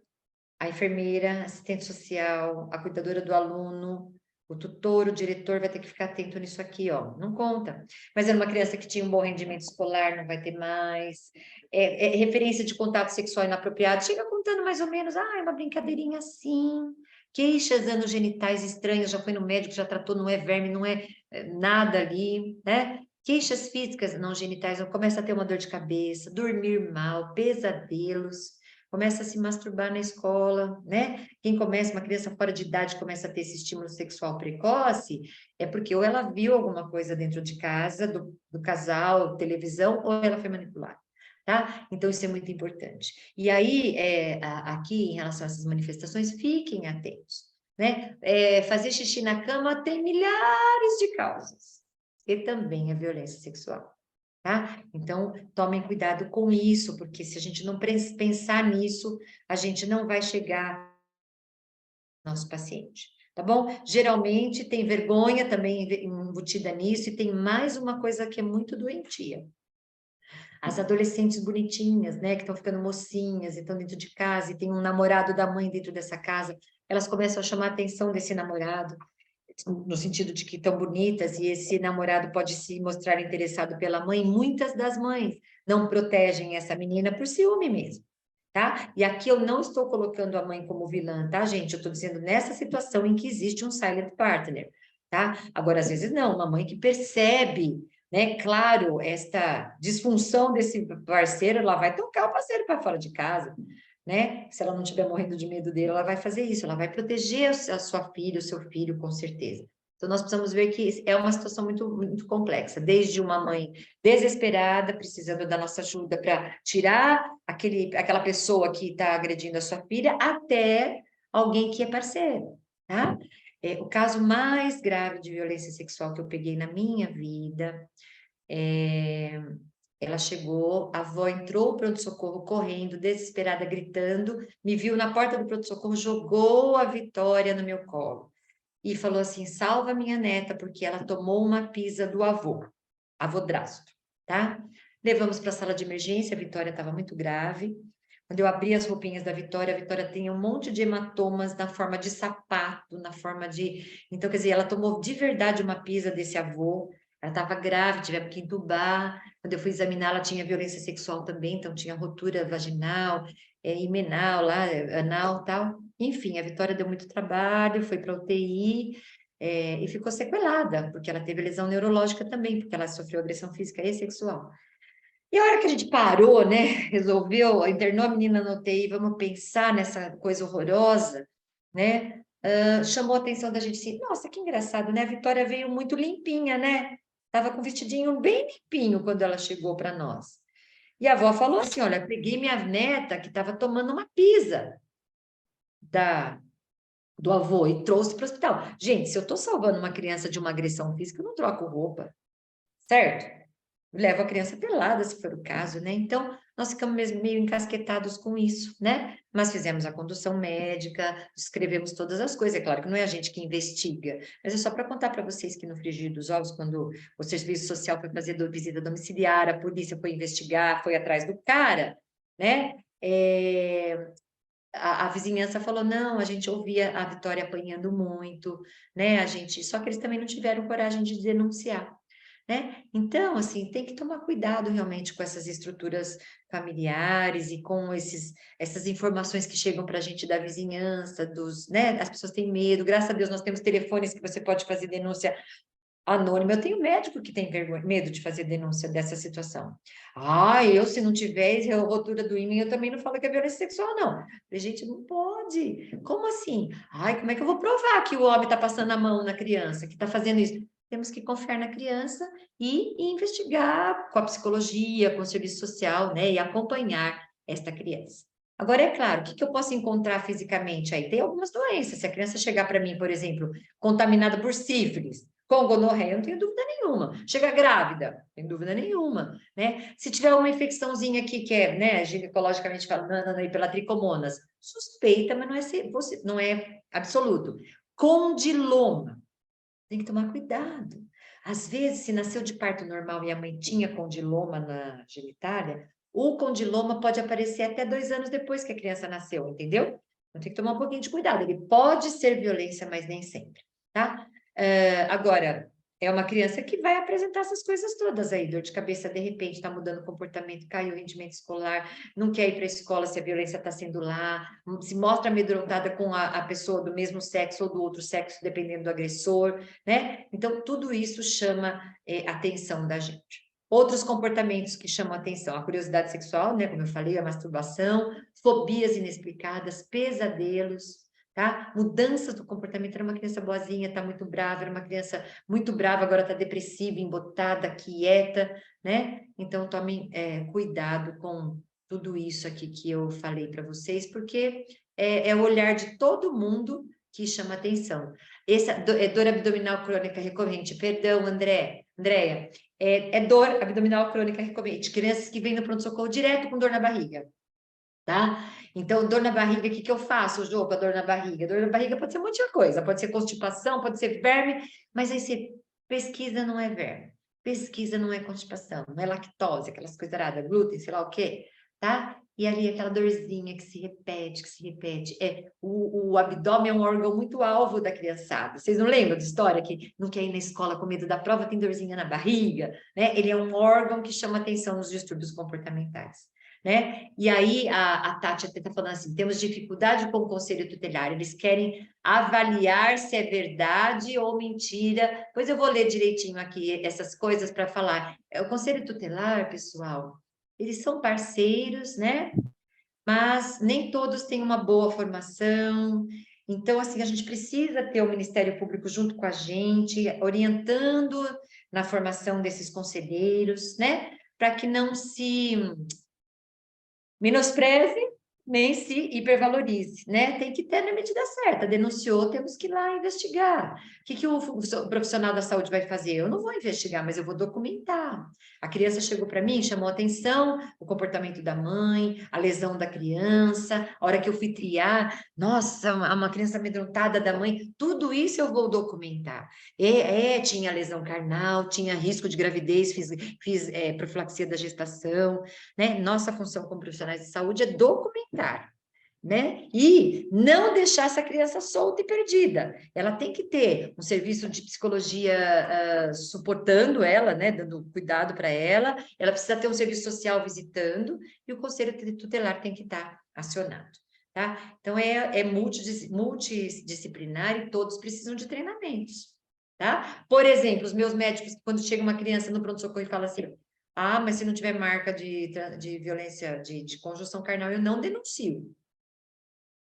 a enfermeira, a assistente social, a cuidadora do aluno, o tutor, o diretor vai ter que ficar atento nisso aqui, ó. Não conta. Mas era uma criança que tinha um bom rendimento escolar, não vai ter mais. Referência de contato sexual inapropriado, chega contando mais ou menos, é uma brincadeirinha assim. Queixas anogenitais estranhas, já foi no médico, já tratou, não é verme, não é nada ali, né? Queixas físicas não genitais, começa a ter uma dor de cabeça, dormir mal, pesadelos, começa a se masturbar na escola, né? Quem começa, uma criança fora de idade começa a ter esse estímulo sexual precoce, é porque ou ela viu alguma coisa dentro de casa, do casal, televisão, ou ela foi manipulada. Tá? Então, isso é muito importante. E aí, aqui, em relação a essas manifestações, fiquem atentos, né? Fazer xixi na cama tem milhares de causas, e também a violência sexual, tá? Então, tomem cuidado com isso, porque se a gente não pensar nisso, a gente não vai chegar ao nosso paciente, tá bom? Geralmente tem vergonha também embutida nisso, e tem mais uma coisa que é muito doentia. As adolescentes bonitinhas, né, que estão ficando mocinhas e estão dentro de casa e tem um namorado da mãe dentro dessa casa, elas começam a chamar a atenção desse namorado. no sentido de que estão bonitas, e esse namorado pode se mostrar interessado pela mãe, muitas das mães não protegem essa menina por ciúme mesmo, tá? E aqui eu não estou colocando a mãe como vilã, tá, gente? Eu estou dizendo nessa situação em que existe um silent partner, tá? Agora, às vezes não, uma mãe que percebe, né, claro, esta disfunção desse parceiro, ela vai tocar o parceiro para fora de casa, né? Se ela não estiver morrendo de medo dele, ela vai fazer isso, ela vai proteger a sua filha, o seu filho, com certeza. Então, nós precisamos ver que é uma situação muito, muito complexa, desde uma mãe desesperada, precisando da nossa ajuda para tirar aquela pessoa que está agredindo a sua filha, até alguém que é parceiro, tá? O caso mais grave de violência sexual que eu peguei na minha vida, ela chegou, a avó entrou para o pronto-socorro correndo, desesperada, gritando, me viu na porta do pronto-socorro, jogou a Vitória no meu colo e falou assim, salva minha neta, porque ela tomou uma pisa do avodrasto, tá? Levamos para a sala de emergência, a Vitória estava muito grave. Quando eu abri as roupinhas da Vitória, a Vitória tem um monte de hematomas na forma de sapato, na forma de... Então, quer dizer, ela tomou de verdade uma pisa desse avô, ela estava grave, tivemos que entubar. Quando eu fui examinar, ela tinha violência sexual também, então tinha rotura vaginal, imenal, lá, anal, tal. Enfim, a Vitória deu muito trabalho, foi para UTI, e ficou sequelada, porque ela teve lesão neurológica também, porque ela sofreu agressão física e sexual. E a hora que a gente parou, né, resolveu, internou a menina na UTI, vamos pensar nessa coisa horrorosa, né, chamou a atenção da gente assim, nossa, que engraçado, né, a Vitória veio muito limpinha, né, estava com um vestidinho bem limpinho quando ela chegou para nós. E a avó falou assim, olha, peguei minha neta que estava tomando uma pisa do avô e trouxe para o hospital. Gente, se eu estou salvando uma criança de uma agressão física, eu não troco roupa, certo? Levo a criança pelada, se for o caso, né? Então, nós ficamos meio encasquetados com isso, né? Mas fizemos a condução médica, escrevemos todas as coisas. É claro que não é a gente que investiga, mas é só para contar para vocês que no frigir dos ovos, quando o serviço social foi fazer visita domiciliar, a polícia foi investigar, foi atrás do cara, né? A vizinhança falou, não, a gente ouvia a Vitória apanhando muito, né? Só que eles também não tiveram coragem de denunciar, né? Então, assim, tem que tomar cuidado realmente com essas estruturas familiares e com essas informações que chegam para a gente da vizinhança, né? As pessoas têm medo, graças a Deus nós temos telefones que você pode fazer denúncia anônima. Eu tenho médico que tem medo de fazer denúncia dessa situação. Se não tiver rotura do ímã, eu também não falo que é violência sexual, não. Falei, gente, não pode. Como assim? Como é que eu vou provar que o homem está passando a mão na criança, que está fazendo isso? Temos que confiar na criança e investigar com a psicologia, com o serviço social, né? E acompanhar esta criança. Agora, é claro, o que eu posso encontrar fisicamente aí? Tem algumas doenças. Se a criança chegar para mim, por exemplo, contaminada por sífilis, com gonorreia, não tenho dúvida nenhuma. Chega grávida, não tenho dúvida nenhuma, né? Se tiver uma infecçãozinha aqui que é, né, ginecologicamente falando, pela tricomonas, suspeita, mas não é absoluto. Condiloma, tem que tomar cuidado. Às vezes, se nasceu de parto normal e a mãe tinha condiloma na genitália, o condiloma pode aparecer até 2 anos depois que a criança nasceu, entendeu? Então, tem que tomar um pouquinho de cuidado. Ele pode ser violência, mas nem sempre, tá? Agora, é uma criança que vai apresentar essas coisas todas aí, dor de cabeça, de repente, está mudando o comportamento, caiu o rendimento escolar, não quer ir para a escola se a violência está sendo lá, se mostra amedrontada com a pessoa do mesmo sexo ou do outro sexo, dependendo do agressor, né? Então, tudo isso chama atenção da gente. Outros comportamentos que chamam atenção, a curiosidade sexual, né? Como eu falei, a masturbação, fobias inexplicadas, pesadelos, tá? Mudanças do comportamento, era uma criança boazinha, está muito brava, era uma criança muito brava, agora está depressiva, embotada, quieta, né? Então, tomem cuidado com tudo isso aqui que eu falei para vocês, porque é o olhar de todo mundo que chama atenção. Essa dor abdominal crônica recorrente, perdão, Andréia, dor abdominal crônica recorrente, crianças que vêm no pronto-socorro direto com dor na barriga, tá? Então, dor na barriga, o que eu faço, Jô, com a dor na barriga? Dor na barriga pode ser muita coisa, pode ser constipação, pode ser verme, mas aí você pesquisa, não é verme, pesquisa, não é constipação, não é lactose, aquelas coisas erradas, glúten, sei lá o quê. tá? E ali aquela dorzinha que se repete, que se repete. O abdômen é um órgão muito alvo da criançada. Vocês não lembram da história que não quer ir na escola com medo da prova, tem dorzinha na barriga, né? Ele é um órgão que chama atenção nos distúrbios comportamentais, né? E aí a Tati até está falando assim, temos dificuldade com o conselho tutelar, eles querem avaliar se é verdade ou mentira. Pois eu vou ler direitinho aqui essas coisas para falar. O conselho tutelar, pessoal, eles são parceiros, né? Mas nem todos têm uma boa formação. Então, assim, a gente precisa ter o Ministério Público junto com a gente, orientando na formação desses conselheiros, né? Para que não se menospreze, nem se hipervalorize, né? Tem que ter na medida certa. Denunciou, temos que ir lá investigar. O que o profissional da saúde vai fazer? Eu não vou investigar, mas eu vou documentar. A criança chegou para mim, chamou atenção, o comportamento da mãe, a lesão da criança, a hora que eu fui triar, nossa, uma criança amedrontada da mãe, tudo isso eu vou documentar. Tinha lesão carnal, tinha risco de gravidez, fiz profilaxia da gestação, né? Nossa função como profissionais de saúde é documentar, né? E não deixar essa criança solta e perdida. Ela tem que ter um serviço de psicologia suportando ela, né? Dando cuidado para ela. Ela precisa ter um serviço social visitando e o conselho tutelar tem que estar acionado. Tá? Então, é multidisciplinar e todos precisam de treinamentos. Tá? Por exemplo, os meus médicos, quando chega uma criança no pronto-socorro e fala assim, mas se não tiver marca de violência, de conjunção carnal, eu não denuncio.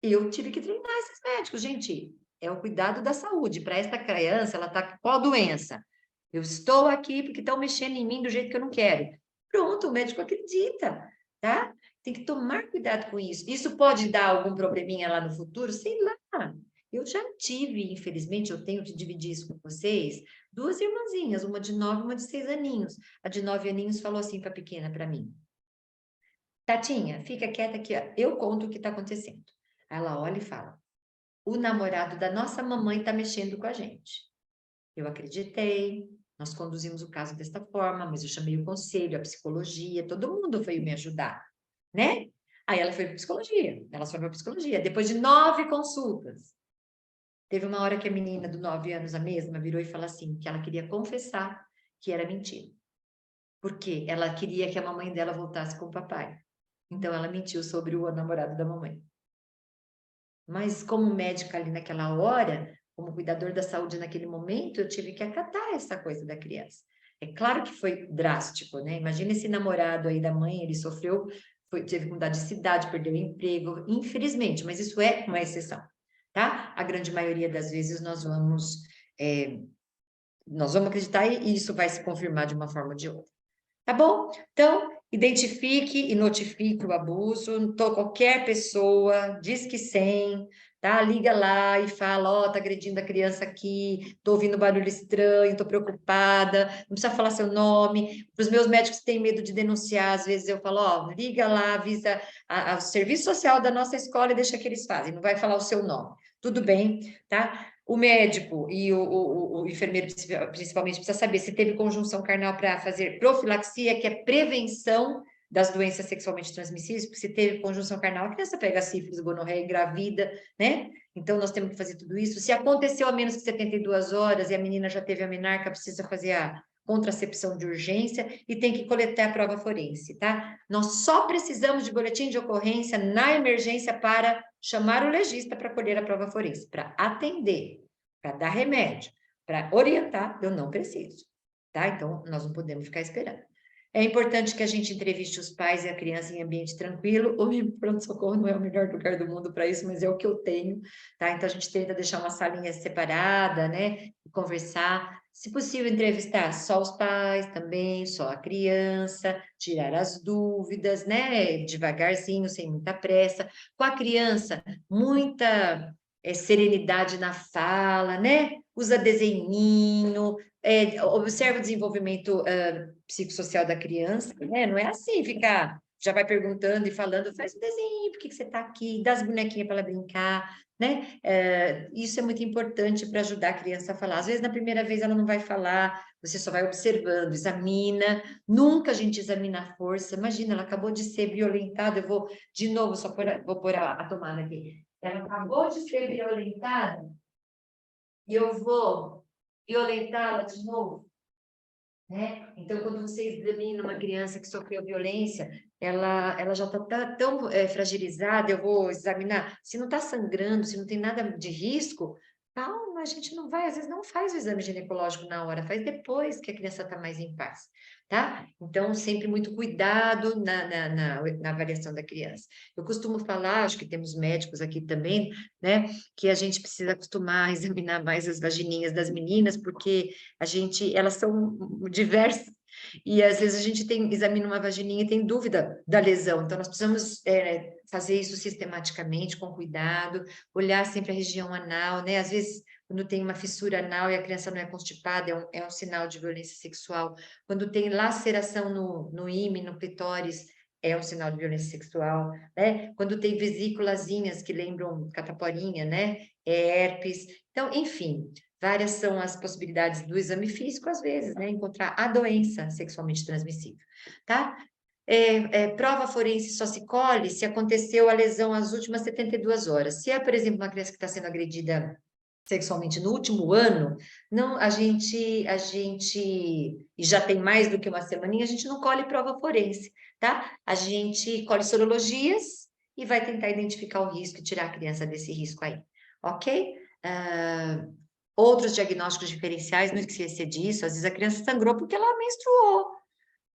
Eu tive que treinar esses médicos, gente. É o cuidado da saúde. Para esta criança, ela está com qual doença? Eu estou aqui porque estão mexendo em mim do jeito que eu não quero. Pronto, o médico acredita, tá? Tem que tomar cuidado com isso. Isso pode dar algum probleminha lá no futuro? Sei lá. Eu já tive, infelizmente, eu tenho que dividir isso com vocês, duas irmãzinhas, uma de 9 e uma de 6 aninhos. A de 9 aninhos falou assim para a pequena, para mim. Tatinha, fica quieta que eu conto o que está acontecendo. Ela olha e fala, o namorado da nossa mamãe está mexendo com a gente. Eu acreditei, nós conduzimos o caso desta forma, mas eu chamei o conselho, a psicologia, todo mundo veio me ajudar, né? Aí ela foi para psicologia, elas foram para psicologia. Depois de 9 consultas, teve uma hora que a menina de 9 anos, a mesma, virou e falou assim, que ela queria confessar que era mentira. Porque ela queria que a mamãe dela voltasse com o papai. Então, ela mentiu sobre o namorado da mamãe. Mas, como médica ali naquela hora, como cuidador da saúde naquele momento, eu tive que acatar essa coisa da criança. É claro que foi drástico, né? Imagina esse namorado aí da mãe, ele sofreu, teve que mudar de cidade, perdeu o emprego, infelizmente, mas isso é uma exceção, tá? A grande maioria das vezes nós vamos acreditar e isso vai se confirmar de uma forma ou de outra. Tá bom? Então, identifique e notifique o abuso. Qualquer pessoa, diz que 100, tá? Liga lá e fala, tá agredindo a criança aqui, tô ouvindo barulho estranho, tô preocupada, não precisa falar seu nome. Para os meus médicos que têm medo de denunciar, às vezes eu falo, liga lá, avisa o serviço social da nossa escola e deixa que eles fazem, não vai falar o seu nome. Tudo bem, tá? O médico e o enfermeiro, principalmente, precisa saber se teve conjunção carnal para fazer profilaxia, que é prevenção das doenças sexualmente transmissíveis, porque se teve conjunção carnal, a criança pega sífilis, gonorreia, engravida, né? Então, nós temos que fazer tudo isso. Se aconteceu a menos que 72 horas e a menina já teve a menarca, precisa fazer a contracepção de urgência e tem que coletar a prova forense, tá? Nós só precisamos de boletim de ocorrência na emergência para chamar o legista para colher a prova forense, para atender, para dar remédio, para orientar, eu não preciso, tá? Então, nós não podemos ficar esperando. É importante que a gente entreviste os pais e a criança em ambiente tranquilo. O pronto-socorro não é o melhor lugar do mundo para isso, mas é o que eu tenho, tá? Então, a gente tenta deixar uma salinha separada, né? E conversar. Se possível, entrevistar só os pais também, só a criança, tirar as dúvidas, né? Devagarzinho, sem muita pressa. Com a criança, muita serenidade na fala, né? Usa desenhinho, observa o desenvolvimento psicossocial da criança, né? Não é assim ficar já vai perguntando e falando, faz um desenho, por que você está aqui? Dá as bonequinhas para ela brincar, né? Isso é muito importante para ajudar a criança a falar. Às vezes, na primeira vez, ela não vai falar, você só vai observando, examina. Nunca a gente examina a força. Imagina, ela acabou de ser violentada, eu vou, de novo, vou pôr a tomada aqui. Ela acabou de ser violentada e eu vou violentá-la de novo. Né? Então, quando você examina uma criança que sofreu violência, ela já está tão fragilizada, eu vou examinar, se não está sangrando, se não tem nada de risco, calma, a gente não vai, às vezes não faz o exame ginecológico na hora, faz depois que a criança está mais em paz, tá? Então, sempre muito cuidado na avaliação da criança. Eu costumo falar, acho que temos médicos aqui também, né, que a gente precisa acostumar a examinar mais as vagininhas das meninas, porque elas são diversas, e às vezes a gente examina uma vagininha e tem dúvida da lesão, então nós precisamos fazer isso sistematicamente, com cuidado, olhar sempre a região anal, né? Às vezes, quando tem uma fissura anal e a criança não é constipada, é um sinal de violência sexual. Quando tem laceração no ímen, no clitóris, é um sinal de violência sexual, né? Quando tem vesículazinhas que lembram cataporinha, né? É herpes. Então, enfim, várias são as possibilidades do exame físico, às vezes, né? Encontrar a doença sexualmente transmissível, tá? Prova forense só se colhe se aconteceu a lesão às últimas 72 horas. Se é, por exemplo, uma criança que está sendo agredida sexualmente no último ano, não, e já tem mais do que uma semaninha, a gente não colhe prova forense, tá? A gente colhe sorologias e vai tentar identificar o risco e tirar a criança desse risco aí, ok? Outros diagnósticos diferenciais, não esquecer disso, às vezes a criança sangrou porque ela menstruou,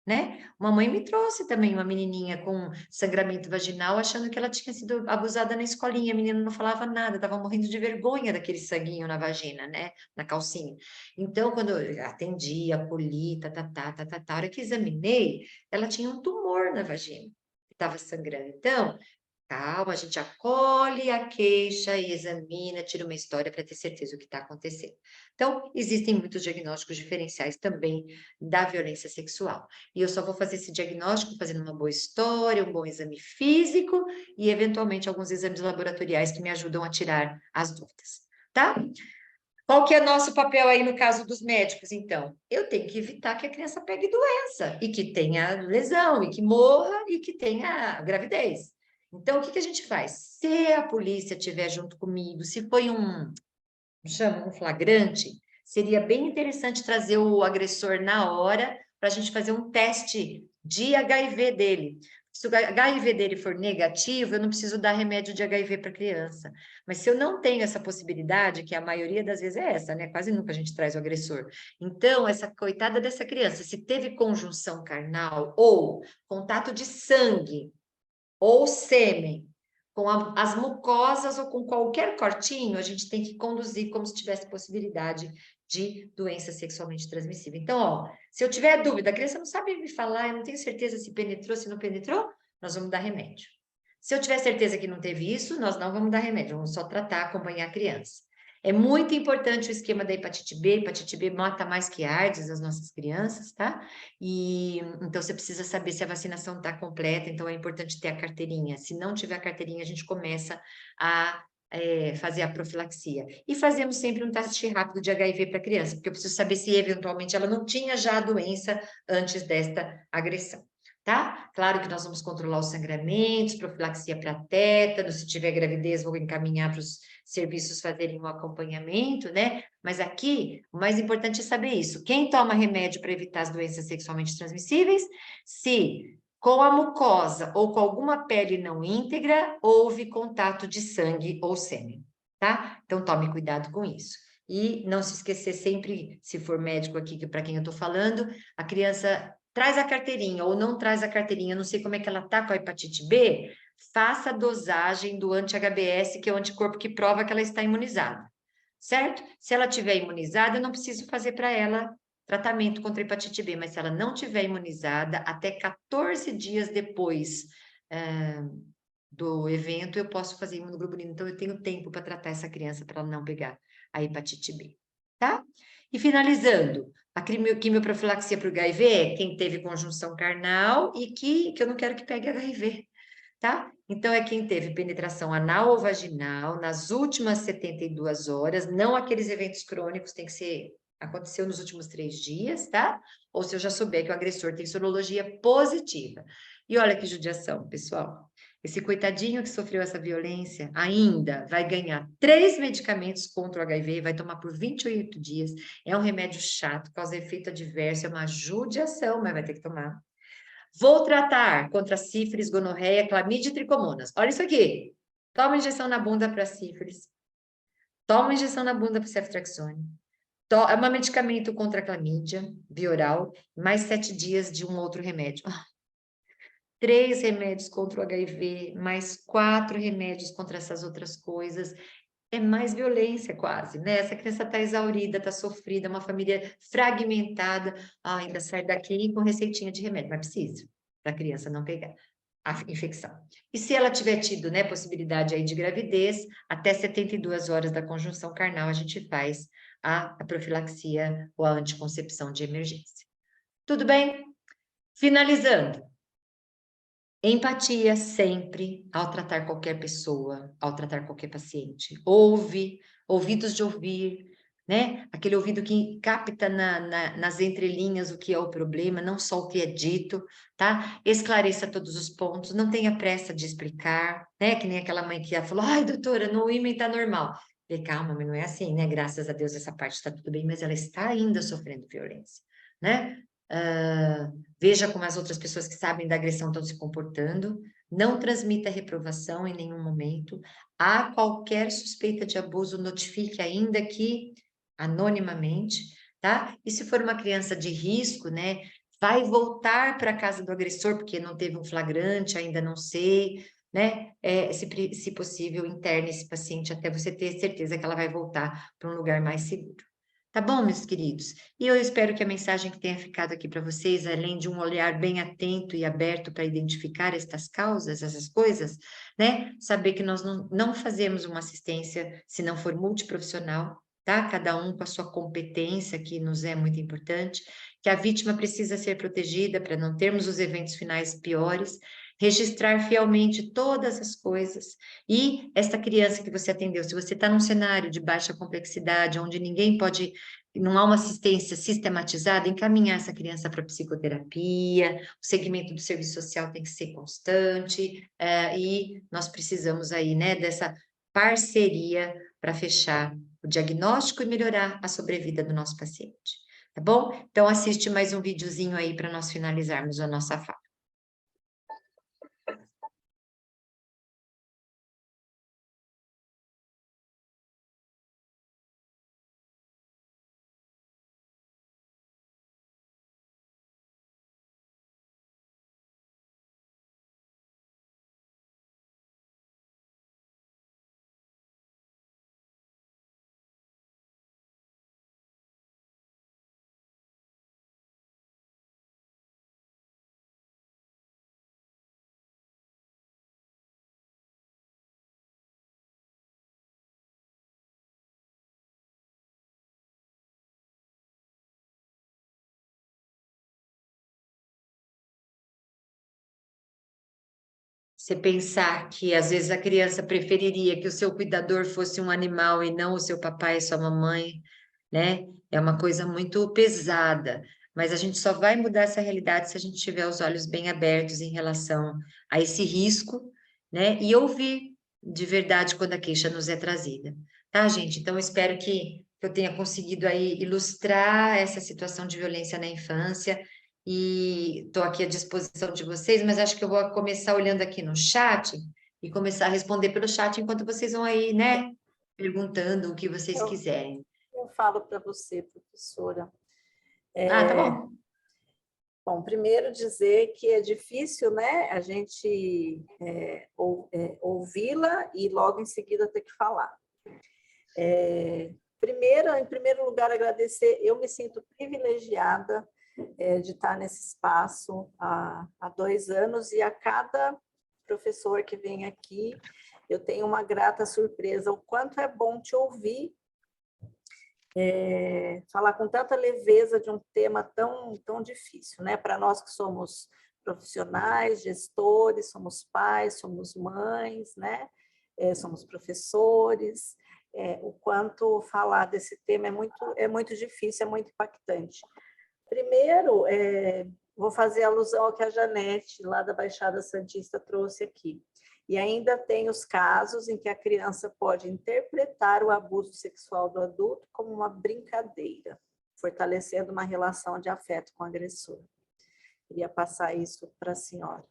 né? Uma mãe me trouxe também uma menininha com sangramento vaginal, achando que ela tinha sido abusada na escolinha, a menina não falava nada, estava morrendo de vergonha daquele sanguinho na vagina, né? Na calcinha. Então, quando eu atendi, acolhi, a hora que examinei, ela tinha um tumor na vagina, estava sangrando. Então, calma, a gente acolhe a queixa e examina, tira uma história para ter certeza do que está acontecendo. Então, existem muitos diagnósticos diferenciais também da violência sexual. E eu só vou fazer esse diagnóstico fazendo uma boa história, um bom exame físico e, eventualmente, alguns exames laboratoriais que me ajudam a tirar as dúvidas, tá? Qual que é nosso papel aí no caso dos médicos, então? Eu tenho que evitar que a criança pegue doença e que tenha lesão, e que morra, e que tenha gravidez. Então, o que a gente faz? Se a polícia estiver junto comigo, se foi um flagrante, seria bem interessante trazer o agressor na hora para a gente fazer um teste de HIV dele. Se o HIV dele for negativo, eu não preciso dar remédio de HIV para a criança. Mas se eu não tenho essa possibilidade, que a maioria das vezes é essa, né? Quase nunca a gente traz o agressor. Então, essa coitada dessa criança, se teve conjunção carnal ou contato de sangue ou sêmen, com as mucosas ou com qualquer cortinho, a gente tem que conduzir como se tivesse possibilidade de doença sexualmente transmissível. Então, ó, se eu tiver dúvida, a criança não sabe me falar, eu não tenho certeza se penetrou, se não penetrou, nós vamos dar remédio. Se eu tiver certeza que não teve isso, nós não vamos dar remédio, vamos só tratar, acompanhar a criança. É muito importante o esquema da hepatite B. Hepatite B mata mais que a AIDS as nossas crianças, tá? E então você precisa saber se a vacinação está completa, então é importante ter a carteirinha. Se não tiver a carteirinha, a gente começa a fazer a profilaxia. E fazemos sempre um teste rápido de HIV para a criança, porque eu preciso saber se eventualmente ela não tinha já a doença antes desta agressão. Tá? Claro que nós vamos controlar os sangramentos, profilaxia para tétano, se tiver gravidez, vou encaminhar para os serviços fazerem um acompanhamento, né? Mas aqui, o mais importante é saber isso. Quem toma remédio para evitar as doenças sexualmente transmissíveis, se com a mucosa ou com alguma pele não íntegra, houve contato de sangue ou sêmen, tá? Então, tome cuidado com isso. E não se esquecer sempre, se for médico aqui, para quem eu estou falando, a criança traz a carteirinha ou não traz a carteirinha, não sei como é que ela está com a hepatite B, faça a dosagem do anti-HBS, que é o anticorpo que prova que ela está imunizada, certo? Se ela tiver imunizada, eu não preciso fazer para ela tratamento contra a hepatite B, mas se ela não tiver imunizada, até 14 dias depois do evento, eu posso fazer imunoglobulina. Então, eu tenho tempo para tratar essa criança para ela não pegar a hepatite B, tá? E finalizando, a quimioprofilaxia para o HIV é quem teve conjunção carnal e que eu não quero que pegue HIV, tá? Então, é quem teve penetração anal ou vaginal nas últimas 72 horas, não aqueles eventos crônicos, tem que ser, aconteceu nos últimos 3 dias, tá? Ou se eu já souber que o agressor tem sorologia positiva. E olha que judiação, pessoal. Esse coitadinho que sofreu essa violência ainda vai ganhar 3 medicamentos contra o HIV, vai tomar por 28 dias. É um remédio chato, causa efeito adverso, é uma judiação, mas vai ter que tomar. Vou tratar contra sífilis, gonorreia, clamídia e tricomonas. Olha isso aqui. Toma injeção na bunda para sífilis. Toma injeção na bunda para ceftriaxone. É um medicamento contra a clamídia, bioral, mais 7 dias de um outro remédio. 3 remédios contra o HIV, mais 4 remédios contra essas outras coisas. É mais violência quase, né? Essa criança está exaurida, está sofrida, uma família fragmentada. Ainda sai daqui com receitinha de remédio, mas precisa, para a criança não pegar a infecção. E se ela tiver tido, né, possibilidade aí de gravidez, até 72 horas da conjunção carnal, a gente faz a profilaxia ou a anticoncepção de emergência. Tudo bem? Finalizando. Empatia sempre ao tratar qualquer pessoa, ao tratar qualquer paciente. Ouvidos de ouvir, né? Aquele ouvido que capta nas entrelinhas o que é o problema, não só o que é dito, tá? Esclareça todos os pontos, não tenha pressa de explicar, né? Que nem aquela mãe que falou, ai, doutora, no ímen tá normal. Falei, calma, mas não é assim, né? Graças a Deus essa parte está tudo bem, mas ela está ainda sofrendo violência, né? Veja como as outras pessoas que sabem da agressão estão se comportando, não transmita reprovação em nenhum momento. Há qualquer suspeita de abuso, notifique ainda que anonimamente, tá? E se for uma criança de risco, né, vai voltar para a casa do agressor, porque não teve um flagrante, ainda não sei, né? Se possível, interne esse paciente até você ter certeza que ela vai voltar para um lugar mais seguro. Tá bom, meus queridos? E eu espero que a mensagem que tenha ficado aqui para vocês, além de um olhar bem atento e aberto para identificar estas causas, essas coisas, né? Saber que nós não fazemos uma assistência se não for multiprofissional, tá? Cada um com a sua competência, que nos é muito importante, que a vítima precisa ser protegida para não termos os eventos finais piores, registrar fielmente todas as coisas. E esta criança que você atendeu, se você está num cenário de baixa complexidade, onde ninguém pode, não há uma assistência sistematizada, encaminhar essa criança para psicoterapia, o segmento do serviço social tem que ser constante, e nós precisamos aí, né, dessa parceria para fechar o diagnóstico e melhorar a sobrevida do nosso paciente. Tá bom? Então, assiste mais um videozinho aí para nós finalizarmos a nossa fala. Você pensar que às vezes a criança preferiria que o seu cuidador fosse um animal e não o seu papai e sua mamãe, né? É uma coisa muito pesada, mas a gente só vai mudar essa realidade se a gente tiver os olhos bem abertos em relação a esse risco, né? E ouvir de verdade quando a queixa nos é trazida, tá, gente? Então, eu espero que eu tenha conseguido aí ilustrar essa situação de violência na infância e estou aqui à disposição de vocês, mas acho que eu vou começar olhando aqui no chat e começar a responder pelo chat enquanto vocês vão aí, né, perguntando o que vocês quiserem. Eu falo para você, professora. Tá bom. Bom, primeiro dizer que é difícil, né, a gente ouvi-la e logo em seguida ter que falar. Em primeiro lugar, agradecer. Eu me sinto privilegiada de estar nesse espaço há 2 anos e a cada professor que vem aqui, eu tenho uma grata surpresa, o quanto é bom te ouvir falar com tanta leveza de um tema tão difícil, né? Para nós que somos profissionais, gestores, somos pais, somos mães, né? Somos professores, o quanto falar desse tema é muito difícil, é muito impactante. Primeiro, vou fazer alusão ao que a Janete, lá da Baixada Santista, trouxe aqui. E ainda tem os casos em que a criança pode interpretar o abuso sexual do adulto como uma brincadeira, fortalecendo uma relação de afeto com o agressor. Queria passar isso para a senhora.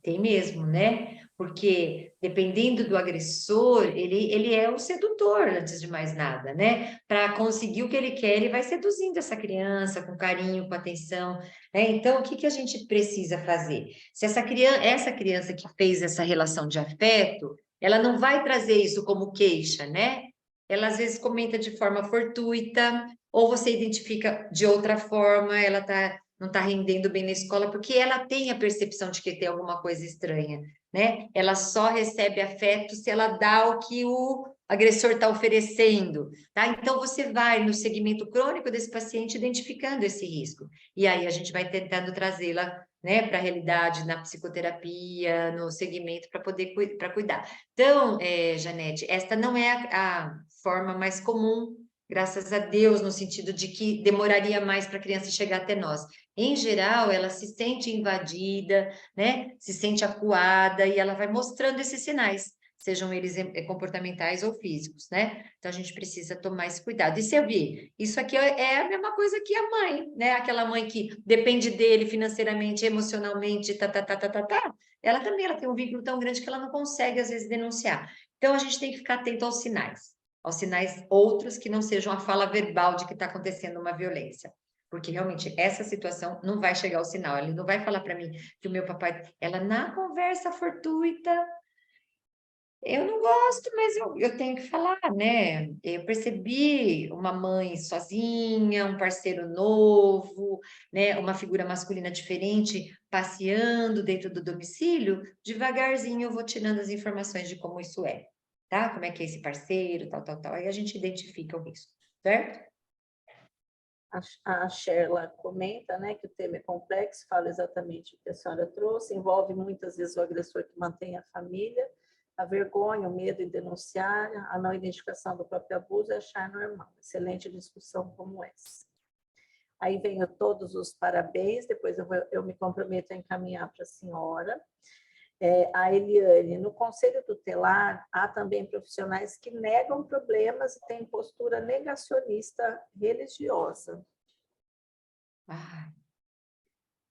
Tem mesmo, né? Porque dependendo do agressor, ele é o sedutor, antes de mais nada, né? Para conseguir o que ele quer, ele vai seduzindo essa criança com carinho, com atenção, né? Então, o que que a gente precisa fazer? Se essa criança que fez essa relação de afeto, ela não vai trazer isso como queixa, né? Ela às vezes comenta de forma fortuita, ou você identifica de outra forma, ela não está rendendo bem na escola, porque ela tem a percepção de que tem alguma coisa estranha, né? Ela só recebe afeto se ela dá o que o agressor está oferecendo, tá? Então, você vai no segmento crônico desse paciente identificando esse risco. E aí, a gente vai tentando trazê-la, né, para a realidade, na psicoterapia, no segmento, para poder cuidar. Então, Janete, esta não é a forma mais comum, graças a Deus, no sentido de que demoraria mais para a criança chegar até nós. Em geral, ela se sente invadida, né? Se sente acuada e ela vai mostrando esses sinais, sejam eles comportamentais ou físicos, né? Então, a gente precisa tomar esse cuidado. E se eu vi, isso aqui é a mesma coisa que a mãe, né? Aquela mãe que depende dele financeiramente, emocionalmente, ela também ela tem um vínculo tão grande que ela não consegue, às vezes, denunciar. Então, a gente tem que ficar atento aos sinais outros que não sejam a fala verbal de que está acontecendo uma violência. Porque realmente essa situação não vai chegar ao sinal. Ele não vai falar para mim que o meu papai, ela na conversa fortuita, eu não gosto, mas eu tenho que falar, né? Eu percebi uma mãe sozinha, um parceiro novo, né? Uma figura masculina diferente passeando dentro do domicílio. Devagarzinho eu vou tirando as informações de como isso é, tá? Como é que é esse parceiro, tal. Aí a gente identifica o risco, certo? A Sherla comenta, né, que o tema é complexo, fala exatamente o que a senhora trouxe, envolve muitas vezes o agressor que mantém a família, a vergonha, o medo em denunciar, a não identificação do próprio abuso e achar normal. Excelente discussão como essa. Aí venho todos os parabéns, depois eu me comprometo a encaminhar para a senhora. A Eliane, no Conselho Tutelar, há também profissionais que negam problemas e têm postura negacionista religiosa.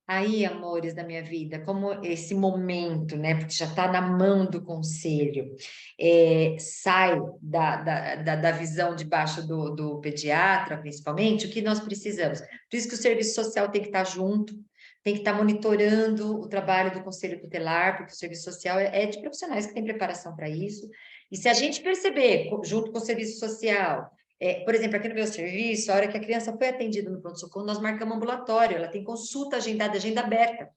Aí, amores da minha vida, como esse momento, né, porque já está na mão do conselho, sai da visão debaixo do pediatra, principalmente, o que nós precisamos? Por isso que o serviço social tem que estar junto, tem que estar monitorando o trabalho do conselho tutelar, porque o serviço social é de profissionais que têm preparação para isso, e se a gente perceber, junto com o serviço social, por exemplo, aqui no meu serviço, a hora que a criança foi atendida no pronto-socorro, nós marcamos ambulatório, ela tem consulta agendada, agenda aberta.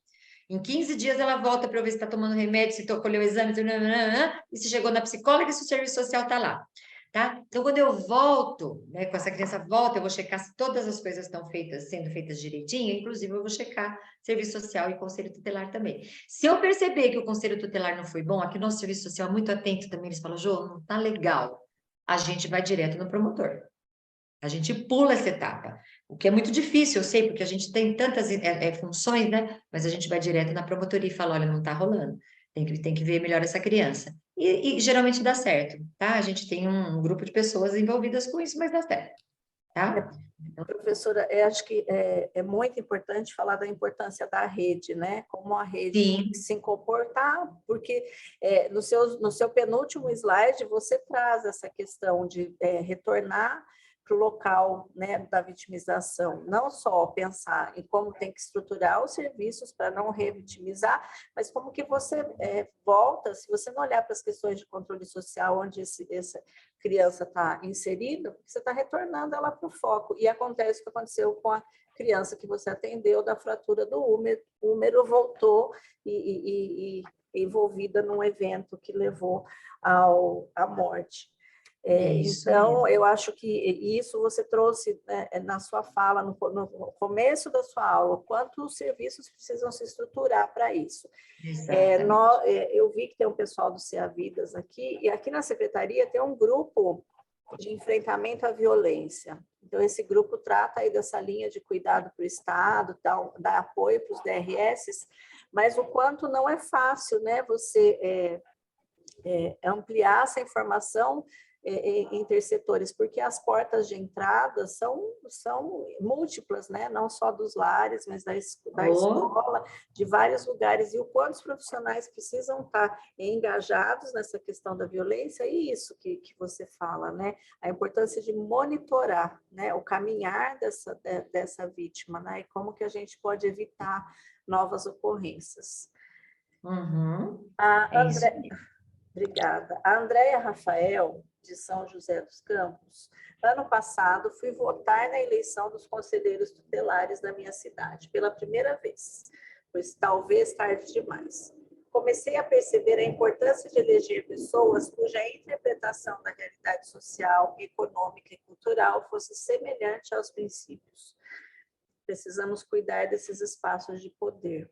Em 15 dias ela volta para eu ver se está tomando remédio, se colheu o exame, e se chegou na psicóloga e se o serviço social está lá. Tá? Então, quando eu volto, né, com essa criança volta, eu vou checar se todas as coisas estão sendo feitas direitinho, inclusive eu vou checar serviço social e conselho tutelar também. Se eu perceber que o conselho tutelar não foi bom, aqui nosso serviço social é muito atento também, eles falam, Jô, não está legal, a gente vai direto no promotor. A gente pula essa etapa, o que é muito difícil, eu sei, porque a gente tem tantas funções, né? Mas a gente vai direto na promotoria e fala, olha, não está rolando, tem que ver melhor essa criança. E geralmente dá certo, tá? A gente tem um grupo de pessoas envolvidas com isso, mas dá certo, tá? Professora, acho que é muito importante falar da importância da rede, né? Como a rede Sim. tem que se comportar, porque no seu penúltimo slide você traz essa questão de retornar para o local, né, da vitimização, não só pensar em como tem que estruturar os serviços para não revitimizar, mas como que você volta, se você não olhar para as questões de controle social, onde essa criança está inserida, você está retornando ela para o foco. E acontece o que aconteceu com a criança que você atendeu, da fratura do úmero voltou e envolvida num evento que levou à morte. Isso Então, mesmo. eu acho que isso você trouxe, né, na sua fala, no começo da sua aula, quanto os serviços precisam se estruturar para isso. Exatamente. Eu vi que tem um pessoal do CA Vidas aqui, e aqui na secretaria tem um grupo de enfrentamento à violência. Então, esse grupo trata aí dessa linha de cuidado para o Estado, dá apoio para os DRS, mas o quanto não é fácil, né, você ampliar essa informação intersetores, porque as portas de entrada são múltiplas, né? Não só dos lares, mas da escola, de vários lugares, e o quanto os profissionais precisam estar engajados nessa questão da violência, e isso que você fala, né? A importância de monitorar, né, o caminhar dessa vítima, né? E como que a gente pode evitar novas ocorrências. Uhum. A É isso. Obrigada. A Andréia Rafael, de São José dos Campos, ano passado fui votar na eleição dos conselheiros tutelares da minha cidade, pela primeira vez, pois talvez tarde demais. Comecei a perceber a importância de eleger pessoas cuja interpretação da realidade social, econômica e cultural fosse semelhante aos princípios. Precisamos cuidar desses espaços de poder.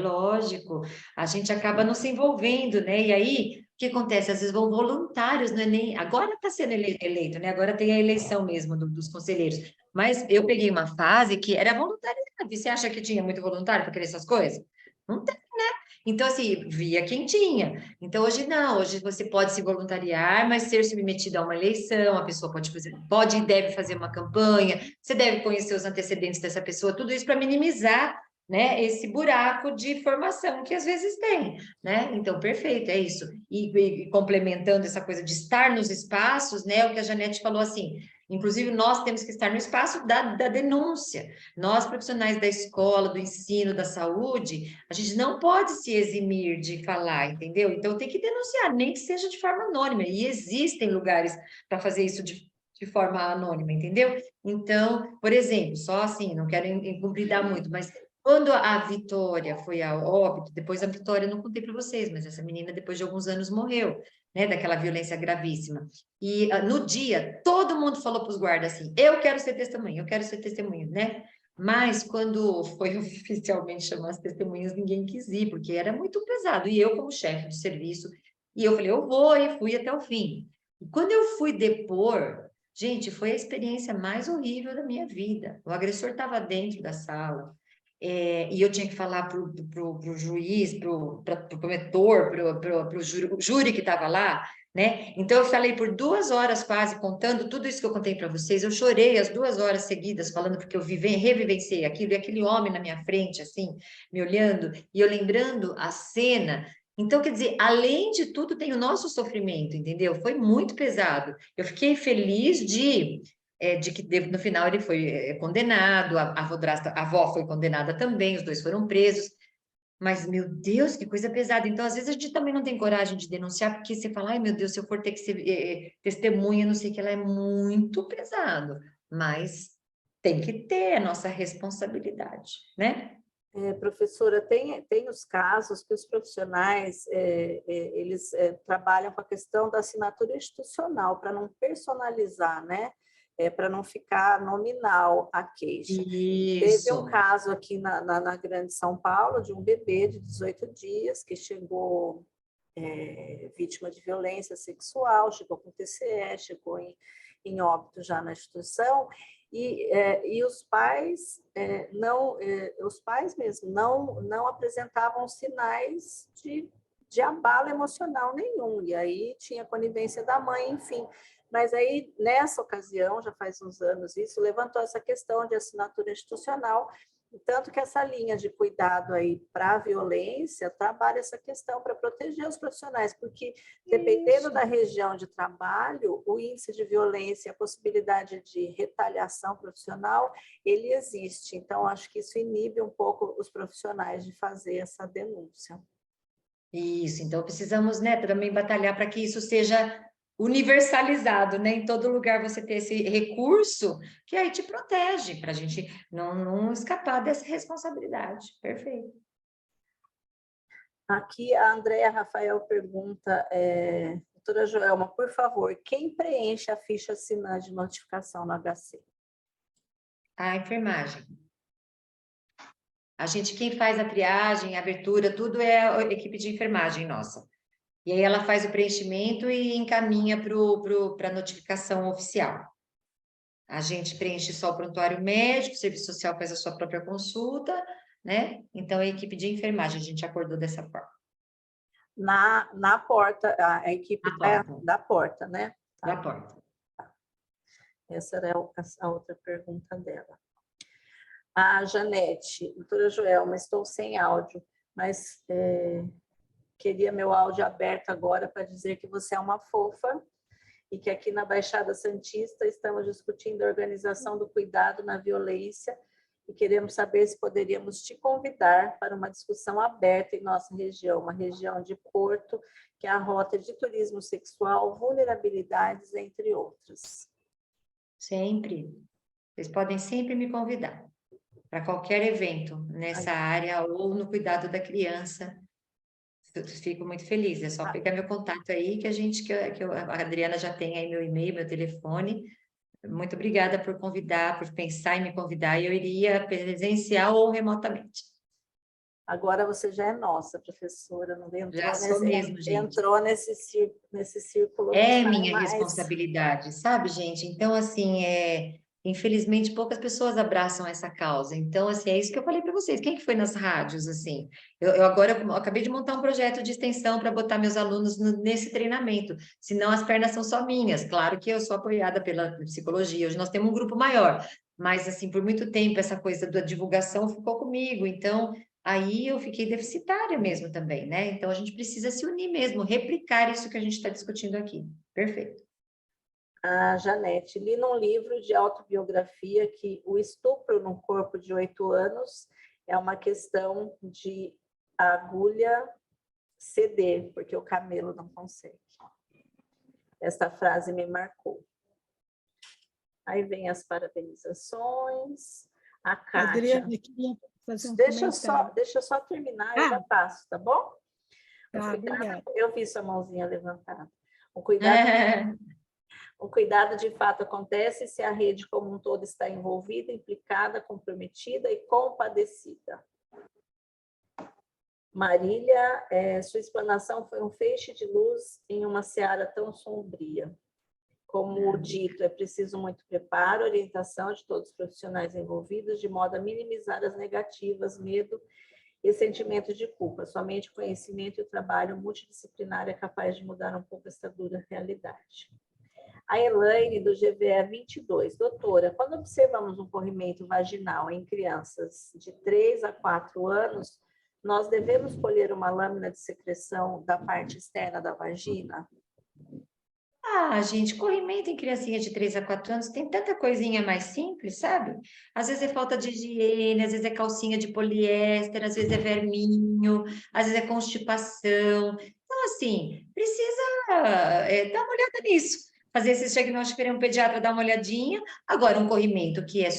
Lógico, a gente acaba não se envolvendo, né? E aí, o que acontece? Às vezes vão voluntários, não é nem. Agora está sendo eleito, né? Agora tem a eleição mesmo dos conselheiros. Mas eu peguei uma fase que era voluntariado. Você acha que tinha muito voluntário para querer essas coisas? Não tem, né? Então, assim, via quem tinha. Então, hoje não, hoje você pode se voluntariar, mas ser submetido a uma eleição, a pessoa pode fazer, pode e deve fazer uma campanha, você deve conhecer os antecedentes dessa pessoa, tudo isso para minimizar, né, esse buraco de formação que às vezes tem, né? Então, perfeito, é isso. E complementando essa coisa de estar nos espaços, né? O que a Janete falou assim, inclusive nós temos que estar no espaço da denúncia. Nós, profissionais da escola, do ensino, da saúde, a gente não pode se eximir de falar, entendeu? Então, tem que denunciar, nem que seja de forma anônima. E existem lugares para fazer isso de forma anônima, entendeu? Então, por exemplo, só assim, não quero encobridar muito, mas quando a Vitória foi a óbito, depois a Vitória, não contei para vocês, mas essa menina, depois de alguns anos, morreu, né, daquela violência gravíssima. E no dia, todo mundo falou para os guardas assim: eu quero ser testemunha, eu quero ser testemunha, né? Mas quando foi oficialmente chamar as testemunhas, ninguém quis ir, porque era muito pesado. E eu, como chefe de serviço, e eu falei: eu vou, e fui até o fim. E quando eu fui depor, gente, foi a experiência mais horrível da minha vida. O agressor estava dentro da sala. E eu tinha que falar para o juiz, para o promotor, para o júri que estava lá, né? Então, eu falei por 2 horas quase, contando tudo isso que eu contei para vocês. Eu chorei as 2 horas seguidas, falando porque eu revivenciei aquilo, e aquele homem na minha frente, assim, me olhando, e eu lembrando a cena. Então, quer dizer, além de tudo, tem o nosso sofrimento, entendeu? Foi muito pesado. Eu fiquei feliz de que no final ele foi condenado, a avó foi condenada também, os dois foram presos. Mas, meu Deus, que coisa pesada. Então, às vezes, a gente também não tem coragem de denunciar, porque você fala: ai, meu Deus, se eu for ter que ser testemunha, não sei o que, ela é muito pesado. Mas tem que ter a nossa responsabilidade, né? Professora, tem os casos que os profissionais eles trabalham com a questão da assinatura institucional para não personalizar, né? Para não ficar nominal a queixa. Teve um Isso. caso aqui na Grande São Paulo de um bebê de 18 dias que chegou vítima de violência sexual, chegou com TCE, chegou em óbito já na instituição, e os pais os pais mesmo não apresentavam sinais de abalo emocional nenhum, e aí tinha conivência da mãe, enfim. Mas aí, nessa ocasião, já faz uns anos isso, levantou essa questão de assinatura institucional, tanto que essa linha de cuidado aí para a violência trabalha essa questão para proteger os profissionais, porque dependendo Isso. da região de trabalho, o índice de violência, a possibilidade de retaliação profissional, ele existe. Então, acho que isso inibe um pouco os profissionais de fazer essa denúncia. Isso, então precisamos, né, também batalhar para que isso seja universalizado, né? Em todo lugar você ter esse recurso que aí te protege, para a gente não escapar dessa responsabilidade. Perfeito. Aqui a Andréa Rafael pergunta, Doutora Joelma, por favor, quem preenche a ficha assinante de notificação no HC? A enfermagem. Quem faz a triagem, a abertura, tudo é a equipe de enfermagem nossa. E aí ela faz o preenchimento e encaminha para a notificação oficial. A gente preenche só o prontuário médico, o serviço social faz a sua própria consulta, né? Então, a equipe de enfermagem, a gente acordou dessa forma. Na porta, a equipe Na porta. da porta, né? Tá. Da porta. Essa era a outra pergunta dela. A Janete, doutora Joelma, estou sem áudio, mas queria meu áudio aberto agora para dizer que você é uma fofa e que aqui na Baixada Santista estamos discutindo a organização do cuidado na violência e queremos saber se poderíamos te convidar para uma discussão aberta em nossa região, uma região de Porto, que é a rota de turismo sexual, vulnerabilidades, entre outras. Sempre. Vocês podem sempre me convidar para qualquer evento nessa área ou no cuidado da criança. Eu fico muito feliz. É só pegar meu contato aí a Adriana já tem aí meu e-mail, meu telefone. Muito obrigada por convidar, por pensar em me convidar. Eu iria presencial ou remotamente. Agora você já é nossa professora, não entrou, Já sou mesmo, gente. Entrou nesse círculo. É minha responsabilidade, sabe, gente? Então, assim, infelizmente, poucas pessoas abraçam essa causa. Então, assim, é isso que eu falei para vocês. Quem que foi nas rádios, assim? Eu acabei de montar um projeto de extensão para botar meus alunos nesse treinamento. Senão, as pernas são só minhas. Claro que eu sou apoiada pela psicologia. Hoje nós temos um grupo maior. Mas, assim, por muito tempo, essa coisa da divulgação ficou comigo. Então, aí eu fiquei deficitária mesmo também, né? Então, a gente precisa se unir mesmo, replicar isso que a gente está discutindo aqui. Perfeito. A Janete, li num livro de autobiografia que o estupro num corpo de 8 anos é uma questão de agulha ceder, porque o camelo não consegue. Esta frase me marcou. Aí vem as parabenizações. A Kátia. Adriana, queria fazer um deixa eu só terminar, eu já passo, tá bom? Obrigada. Eu vi sua mãozinha levantada. O cuidado de fato acontece se a rede como um todo está envolvida, implicada, comprometida e compadecida. Marília, sua explanação foi um feixe de luz em uma seara tão sombria. Como dito, é preciso muito preparo, orientação de todos os profissionais envolvidos, de modo a minimizar as negativas, medo e sentimento de culpa. Somente conhecimento e o trabalho multidisciplinar é capaz de mudar um pouco esta dura realidade. A Elaine, do GVE 22. Doutora, quando observamos um corrimento vaginal em crianças de 3 a 4 anos, nós devemos colher uma lâmina de secreção da parte externa da vagina? Gente, corrimento em criancinha de 3 a 4 anos tem tanta coisinha mais simples, sabe? Às vezes é falta de higiene, às vezes é calcinha de poliéster, às vezes é verminho, às vezes é constipação. Então, assim, precisa dar uma olhada nisso. Fazer esse diagnóstico, querer um pediatra dar uma olhadinha. Agora, um corrimento que é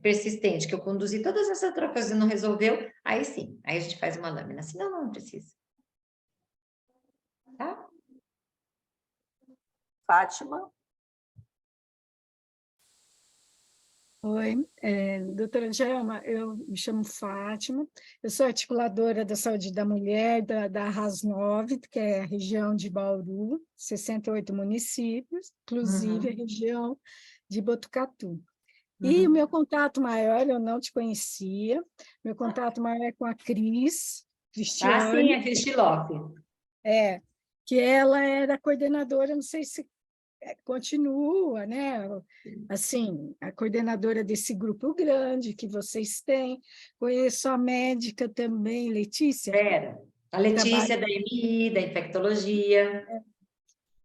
persistente, que eu conduzi todas essas outras coisas e não resolveu, aí sim, aí a gente faz uma lâmina. Senão, não precisa. Tá? Fátima? Oi, doutora Gelma, eu me chamo Fátima, eu sou articuladora da saúde da mulher da RAS9, que é a região de Bauru, 68 municípios, inclusive a região de Botucatu. E o meu contato maior, eu não te conhecia, meu contato maior é com a Cristiane. Sim, a Cristiloff. Que ela era coordenadora, não sei se continua, né? Assim, a coordenadora desse grupo grande que vocês têm. Conheço a médica também, Letícia. A Letícia da MI, da infectologia.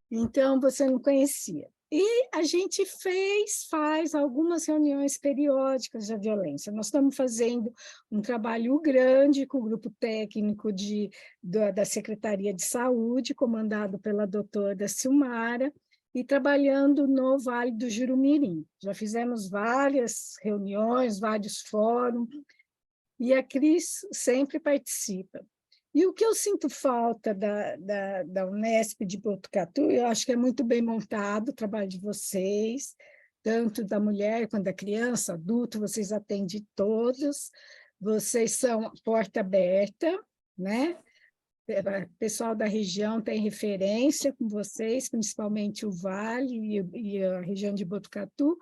Então, você não conhecia. E a gente faz algumas reuniões periódicas da violência. Nós estamos fazendo um trabalho grande com o grupo técnico da Secretaria de Saúde, comandado pela doutora Silmara, e trabalhando no Vale do Jurumirim. Já fizemos várias reuniões, vários fóruns, e a Cris sempre participa. E o que eu sinto falta da Unesp de Botucatu, eu acho que é muito bem montado o trabalho de vocês, tanto da mulher quanto da criança, adulto, vocês atendem todos, vocês são porta aberta, né? O pessoal da região tem referência com vocês, principalmente o Vale e a região de Botucatu,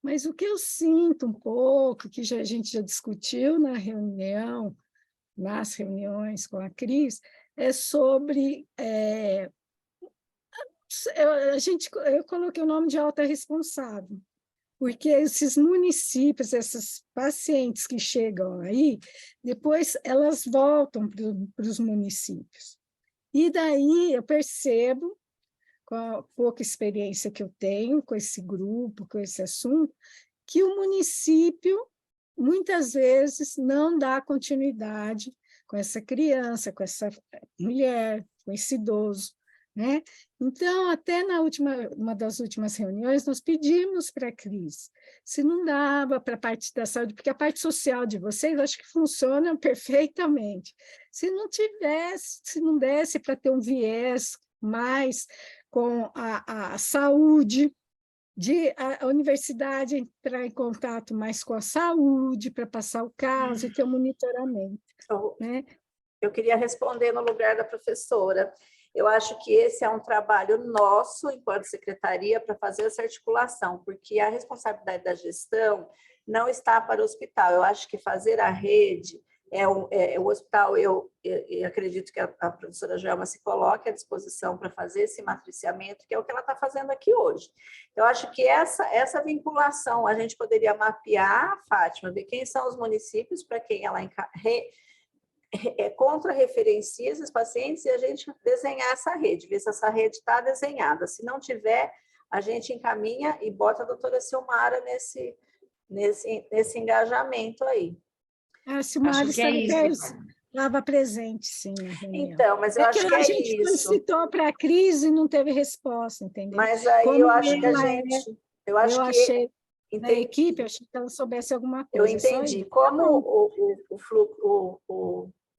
mas o que eu sinto um pouco, que a gente já discutiu nas reuniões com a Cris, é sobre... eu coloquei o nome de alta responsável, porque esses municípios, esses pacientes que chegam aí, depois elas voltam para os municípios. E daí eu percebo, com a pouca experiência que eu tenho com esse grupo, com esse assunto, que o município, muitas vezes, não dá continuidade com essa criança, com essa mulher, com esse idoso, né? Então, até uma das últimas reuniões, nós pedimos para a Cris se não dava para a parte da saúde, porque a parte social de vocês, acho que funciona perfeitamente. Se não desse para ter um viés mais com a saúde, de a universidade entrar em contato mais com a saúde, para passar o caso e ter um monitoramento. Né? Eu queria responder no lugar da professora. Eu acho que esse é um trabalho nosso, enquanto secretaria, para fazer essa articulação, porque a responsabilidade da gestão não está para o hospital. Eu acho que fazer a rede o hospital, eu acredito que a professora Joelma se coloque à disposição para fazer esse matriciamento, que é o que ela está fazendo aqui hoje. Eu acho que essa vinculação, a gente poderia mapear, Fátima, ver quem são os municípios para quem ela contra-referencia esses pacientes e a gente desenhar essa rede, ver se essa rede está desenhada. Se não tiver, a gente encaminha e bota a doutora Silmara nesse engajamento aí. A Silmara estava presente, sim, na reunião. Então, mas eu acho que é isso. A gente solicitou para a crise e não teve resposta, entendeu? Mas aí como eu acho que a gente... Eu achei, na equipe, eu achei que ela soubesse alguma coisa. Eu entendi. Como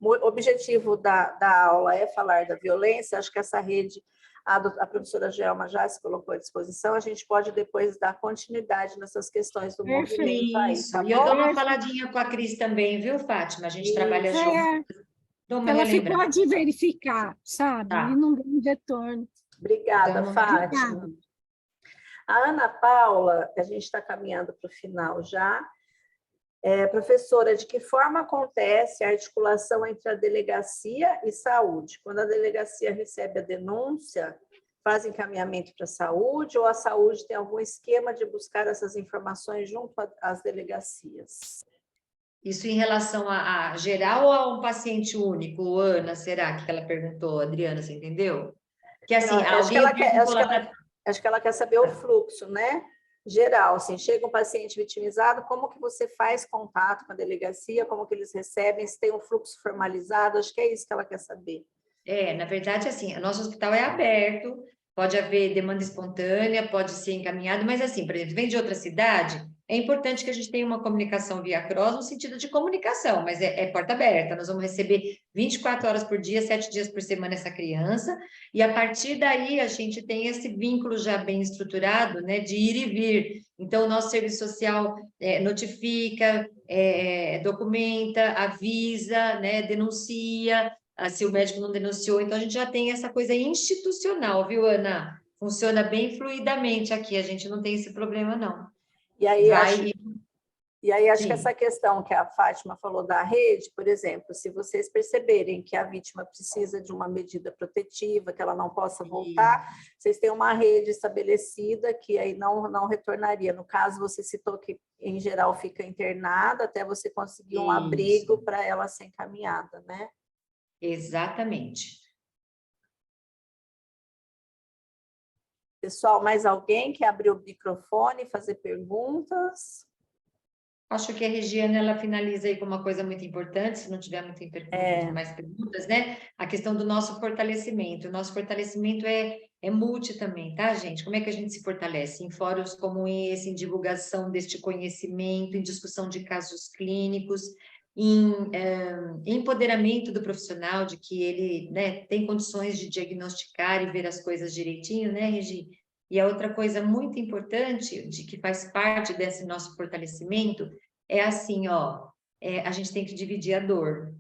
o objetivo da aula é falar da violência, acho que essa rede, a professora Joelma já se colocou à disposição, a gente pode depois dar continuidade nessas questões do movimento aí, tá bom? E eu dou uma faladinha com a Cris também, viu, Fátima? A gente trabalha junto. Ela ficou de verificar, sabe? Tá. E não deu um retorno. Obrigada, então, Fátima. Obrigada. A Ana Paula, a gente está caminhando para o final já. Professora, de que forma acontece a articulação entre a delegacia e saúde? Quando a delegacia recebe a denúncia, faz encaminhamento para a saúde ou a saúde tem algum esquema de buscar essas informações junto às delegacias? Isso em relação a geral ou a um paciente único, Ana, será que ela perguntou, Adriana, você entendeu? Que assim, acho que ela quer saber o fluxo, né? Geral, assim, chega um paciente vitimizado, como que você faz contato com a delegacia, como que eles recebem, se tem um fluxo formalizado, acho que é isso que ela quer saber. Na verdade, assim, o nosso hospital é aberto, pode haver demanda espontânea, pode ser encaminhado, mas assim, por exemplo, vem de outra cidade, é importante que a gente tenha uma comunicação via cross no sentido de comunicação, mas é porta aberta, nós vamos receber 24 horas por dia, 7 dias por semana essa criança, e a partir daí a gente tem esse vínculo já bem estruturado, né, de ir e vir. Então, o nosso serviço social notifica, documenta, avisa, né, denuncia, se o médico não denunciou, então a gente já tem essa coisa institucional, viu, Ana? Funciona bem fluidamente aqui, a gente não tem esse problema, não. E aí, acho que essa questão que a Fátima falou da rede, por exemplo, se vocês perceberem que a vítima precisa de uma medida protetiva, que ela não possa voltar, vocês têm uma rede estabelecida que aí não retornaria. No caso, você citou que, em geral, fica internada até você conseguir um abrigo para ela ser encaminhada, né? Exatamente. Pessoal, mais alguém quer abrir o microfone e fazer perguntas? Acho que a Regiane, ela finaliza aí com uma coisa muito importante, se não tiver mais perguntas, né? A questão do nosso fortalecimento. O nosso fortalecimento é multi também, tá, gente? Como é que a gente se fortalece? Em fóruns como esse, em divulgação deste conhecimento, em discussão de casos clínicos, em empoderamento do profissional, de que ele, né, tem condições de diagnosticar e ver as coisas direitinho, né, Regi? E a outra coisa muito importante, de que faz parte desse nosso fortalecimento, é assim, ó, a gente tem que dividir a dor.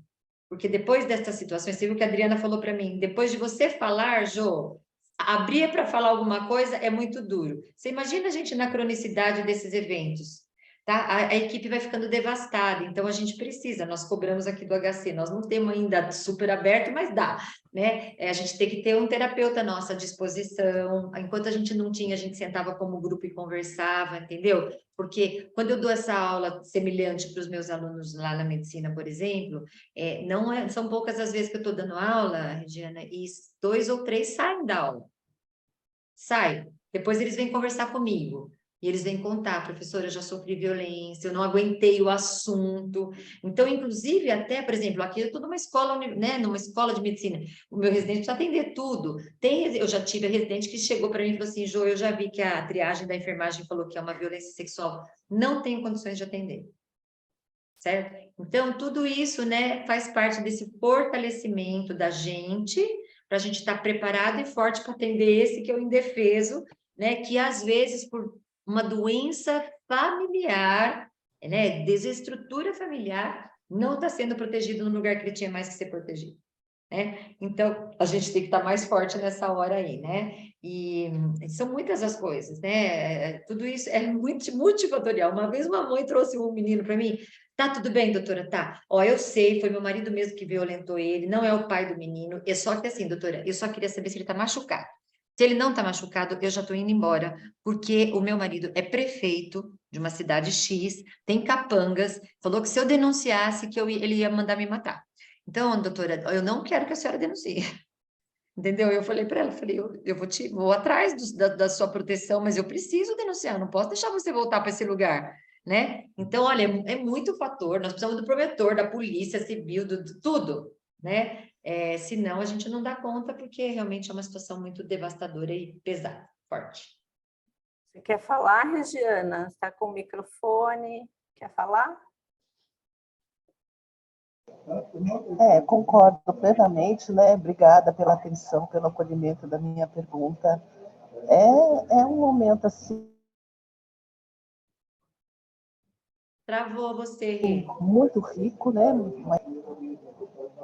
Porque depois dessas situações, você viu que a Adriana falou para mim, depois de você falar, Jô, abrir para falar alguma coisa é muito duro. Você imagina a gente na cronicidade desses eventos, tá? A equipe vai ficando devastada, então a gente precisa, nós cobramos aqui do HC, nós não temos ainda super aberto, mas dá, né? A gente tem que ter um terapeuta à nossa disposição, enquanto a gente não tinha, a gente sentava como grupo e conversava, entendeu? Porque quando eu dou essa aula semelhante para os meus alunos lá na medicina, por exemplo, são poucas as vezes que eu estou dando aula, Regiana, e 2 ou 3 saem da aula. Sai. Depois eles vêm conversar comigo. E eles vêm contar, professora, eu já sofri violência, eu não aguentei o assunto. Então, inclusive, até, por exemplo, aqui eu estou numa escola, né, numa escola de medicina. O meu residente precisa atender tudo. Eu já tive a residente que chegou para mim e falou assim, Jô, eu já vi que a triagem da enfermagem falou que é uma violência sexual. Não tenho condições de atender. Certo? Então, tudo isso, né, faz parte desse fortalecimento da gente, para a gente estar preparado e forte para atender esse que é o indefeso, né, que às vezes por uma doença familiar, né, desestrutura familiar, não está sendo protegido no lugar que ele tinha mais que ser protegido. Né? Então, a gente tem que estar mais forte nessa hora aí, né? E são muitas as coisas, né? Tudo isso é muito multifatorial. Uma vez uma mãe trouxe um menino para mim, tá tudo bem, doutora? Tá. Ó, eu sei, foi meu marido mesmo que violentou ele, não é o pai do menino. É só que assim, doutora, eu só queria saber se ele tá machucado. Se ele não tá machucado, eu já tô indo embora, porque o meu marido é prefeito de uma cidade X, tem capangas, falou que se eu denunciasse, ele ia mandar me matar. Então, doutora, eu não quero que a senhora denuncie. Entendeu? Eu falei para ela, falei, eu vou atrás da sua proteção, mas eu preciso denunciar, não posso deixar você voltar para esse lugar, né? Então, olha, é muito fator, nós precisamos do promotor, da polícia civil, de tudo, né? Senão a gente não dá conta, porque realmente é uma situação muito devastadora e pesada, forte. Você quer falar, Regiana? Está com o microfone? Quer falar? Concordo plenamente, né? Obrigada pela atenção, pelo acolhimento da minha pergunta. É um momento assim. Travou você, Rê. Muito rico, né?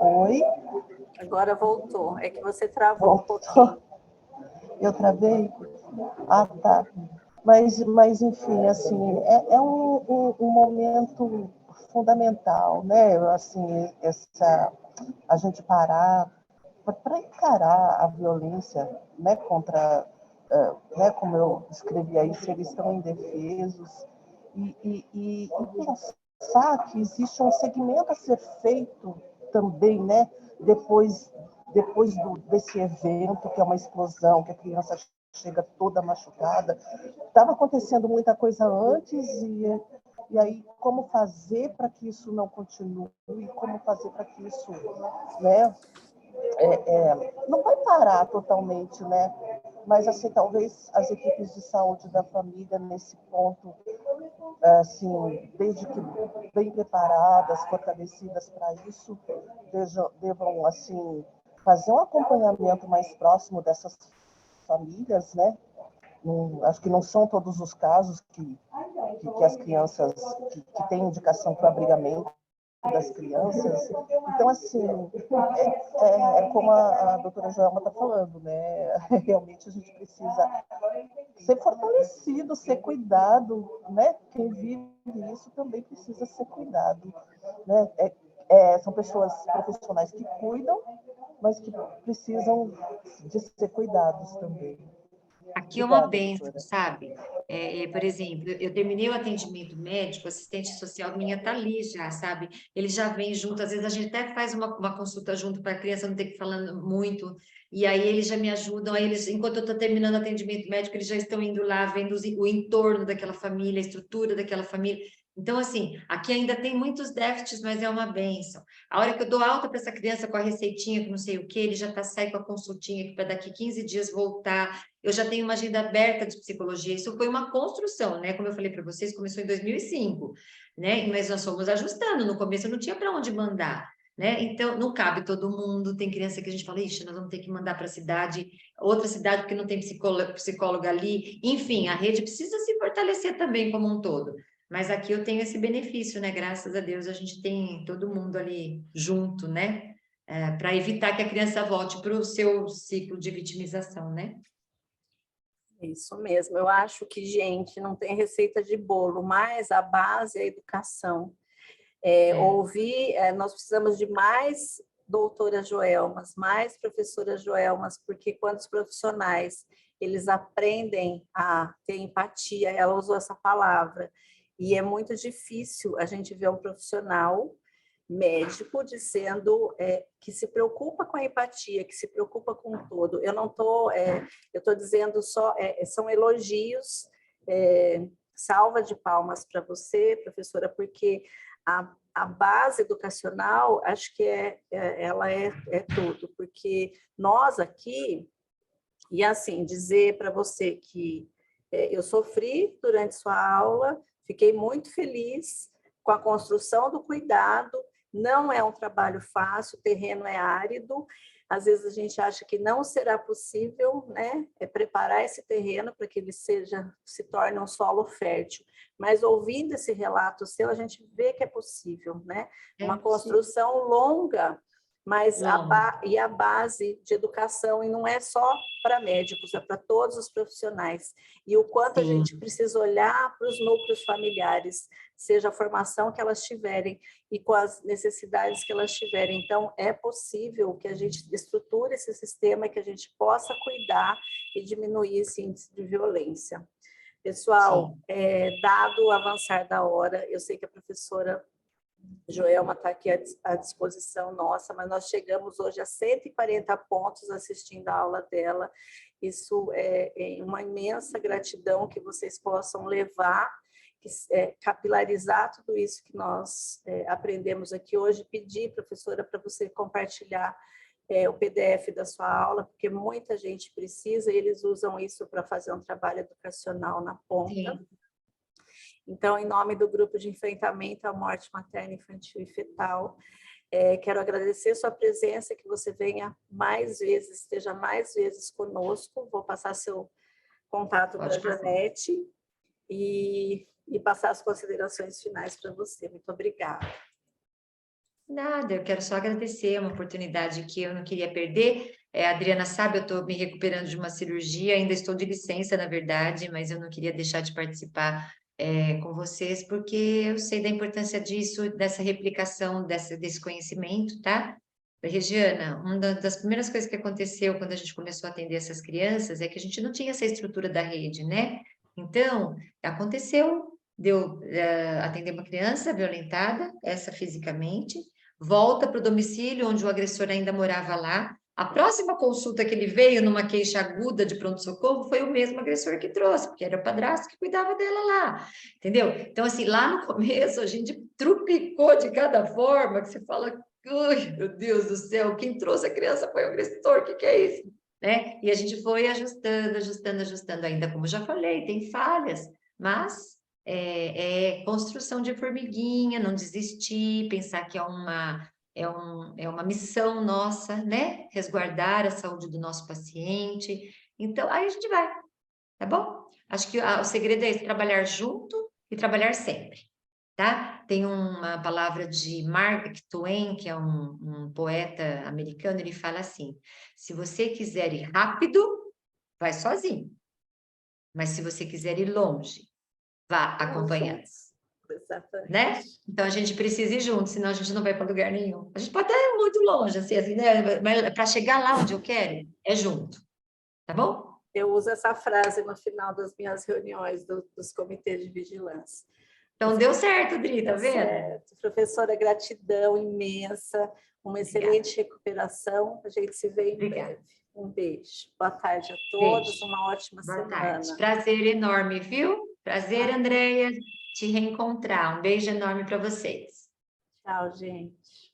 Oi? Agora voltou. É que você travou um pouquinho. Eu travei? Ah, tá. Mas enfim, assim, é um momento fundamental, né? Assim, a gente parar para encarar a violência, né, contra, né, como eu escrevi aí, se eles estão indefesos, e pensar que existe um segmento a ser feito também, né, depois desse evento, que é uma explosão, que a criança chega toda machucada. Estava acontecendo muita coisa antes, e aí como fazer para que isso não continue, como fazer para que isso, né, não vai parar totalmente, né? Mas assim, talvez as equipes de saúde da família nesse ponto, assim, desde que bem preparadas, fortalecidas para isso, devam assim fazer um acompanhamento mais próximo dessas famílias, né? Acho que não são todos os casos que as crianças que têm indicação para abrigamento das crianças. Então, assim, como a doutora Joelma está falando, né? Realmente a gente precisa ser fortalecido, ser cuidado, né? Quem vive isso também precisa ser cuidado, né? São pessoas profissionais que cuidam, mas que precisam de ser cuidados também. Aqui é uma bênção, sabe? Por exemplo, eu terminei o atendimento médico, o assistente social minha está ali já, sabe? Ele já vem junto, às vezes a gente até faz uma consulta junto para a criança não ter que falar muito, e aí eles já me ajudam, aí eles, enquanto eu estou terminando o atendimento médico, eles já estão indo lá, vendo o entorno daquela família, a estrutura daquela família. Então, assim, aqui ainda tem muitos déficits, mas é uma bênção. A hora que eu dou alta para essa criança com a receitinha, que não sei o quê, ele já está saindo com a consultinha para daqui 15 dias voltar. Eu já tenho uma agenda aberta de psicologia. Isso foi uma construção, né? Como eu falei para vocês, começou em 2005, né? Mas nós fomos ajustando. No começo eu não tinha para onde mandar, né? Então, não cabe todo mundo. Tem criança que a gente fala, ixi, nós vamos ter que mandar para a cidade, outra cidade, porque não tem psicóloga ali. Enfim, a rede precisa se fortalecer também como um todo. Mas aqui eu tenho esse benefício, né? Graças a Deus a gente tem todo mundo ali junto, né? Para evitar que a criança volte para o seu ciclo de vitimização, né? Isso mesmo. Eu acho que, gente, não tem receita de bolo, mas a base é a educação. Nós precisamos de mais doutoras Joelmas, mais professoras Joelmas, porque quando os profissionais eles aprendem a ter empatia, ela usou essa palavra, e é muito difícil a gente ver um profissional médico dizendo que se preocupa com a empatia, que se preocupa com o todo. Eu não estou, eu estou dizendo só, são elogios, salva de palmas para você, professora, porque a base educacional, acho que ela é tudo, porque nós aqui, e assim, dizer para você que eu sofri durante sua aula, fiquei muito feliz com a construção do cuidado, não é um trabalho fácil, o terreno é árido, às vezes a gente acha que não será possível, né, preparar esse terreno para que ele se torne um solo fértil, mas ouvindo esse relato seu, a gente vê que é possível, né? Uma construção longa, mas a base de educação, e não é só para médicos, é para todos os profissionais. E o quanto a gente precisa olhar para os núcleos familiares, seja a formação que elas tiverem e com as necessidades que elas tiverem. Então, é possível que a gente estruture esse sistema e que a gente possa cuidar e diminuir esse índice de violência. Pessoal, dado o avançar da hora, eu sei que a professora Joelma está aqui à disposição nossa, mas nós chegamos hoje a 140 pontos assistindo a aula dela. Isso é uma imensa gratidão que vocês possam levar, capilarizar tudo isso que nós aprendemos aqui hoje. Pedir, professora, para você compartilhar o PDF da sua aula, porque muita gente precisa e eles usam isso para fazer um trabalho educacional na ponta. Sim. Então, em nome do Grupo de Enfrentamento à Morte Materna, Infantil e Fetal, quero agradecer sua presença, que você venha mais vezes, esteja mais vezes conosco. Vou passar seu contato para a Janete e passar as considerações finais para você. Muito obrigada. Nada, eu quero só agradecer, uma oportunidade que eu não queria perder. A Adriana sabe, eu estou me recuperando de uma cirurgia, ainda estou de licença, na verdade, mas eu não queria deixar de participar com vocês, porque eu sei da importância disso, dessa replicação, desse conhecimento, tá? Regiana, uma das primeiras coisas que aconteceu quando a gente começou a atender essas crianças é que a gente não tinha essa estrutura da rede, né? Então, aconteceu, atender uma criança violentada, essa fisicamente, volta para o domicílio onde o agressor ainda morava lá. A próxima consulta que ele veio numa queixa aguda de pronto-socorro foi o mesmo agressor que trouxe, porque era o padrasto que cuidava dela lá, entendeu? Então, assim, lá no começo a gente trupicou de cada forma, que você fala, ai, meu Deus do céu, quem trouxe a criança foi o agressor, o que é isso? Né? E a gente foi ajustando, ainda como já falei, tem falhas, mas construção de formiguinha, não desistir, pensar que é uma missão nossa, né? Resguardar a saúde do nosso paciente. Então, aí a gente vai, tá bom? Acho que o segredo é esse, trabalhar junto e trabalhar sempre, tá? Tem uma palavra de Mark Twain, que é um poeta americano, ele fala assim, se você quiser ir rápido, vai sozinho. Mas se você quiser ir longe, vá acompanhando. Exatamente. Né? Então a gente precisa ir junto, senão a gente não vai para lugar nenhum. A gente pode até ir muito longe, assim, né? Mas para chegar lá onde eu quero, é junto. Tá bom? Eu uso essa frase no final das minhas reuniões dos comitês de vigilância. Então deu certo, Dri, tá vendo? Certo. Professora, gratidão imensa, uma excelente recuperação. A gente se vê em breve. Um beijo. Boa tarde a todos, uma ótima semana. Boa tarde. Prazer enorme, viu? Prazer, Andréia. te reencontrar. Um beijo enorme para vocês. Tchau, gente.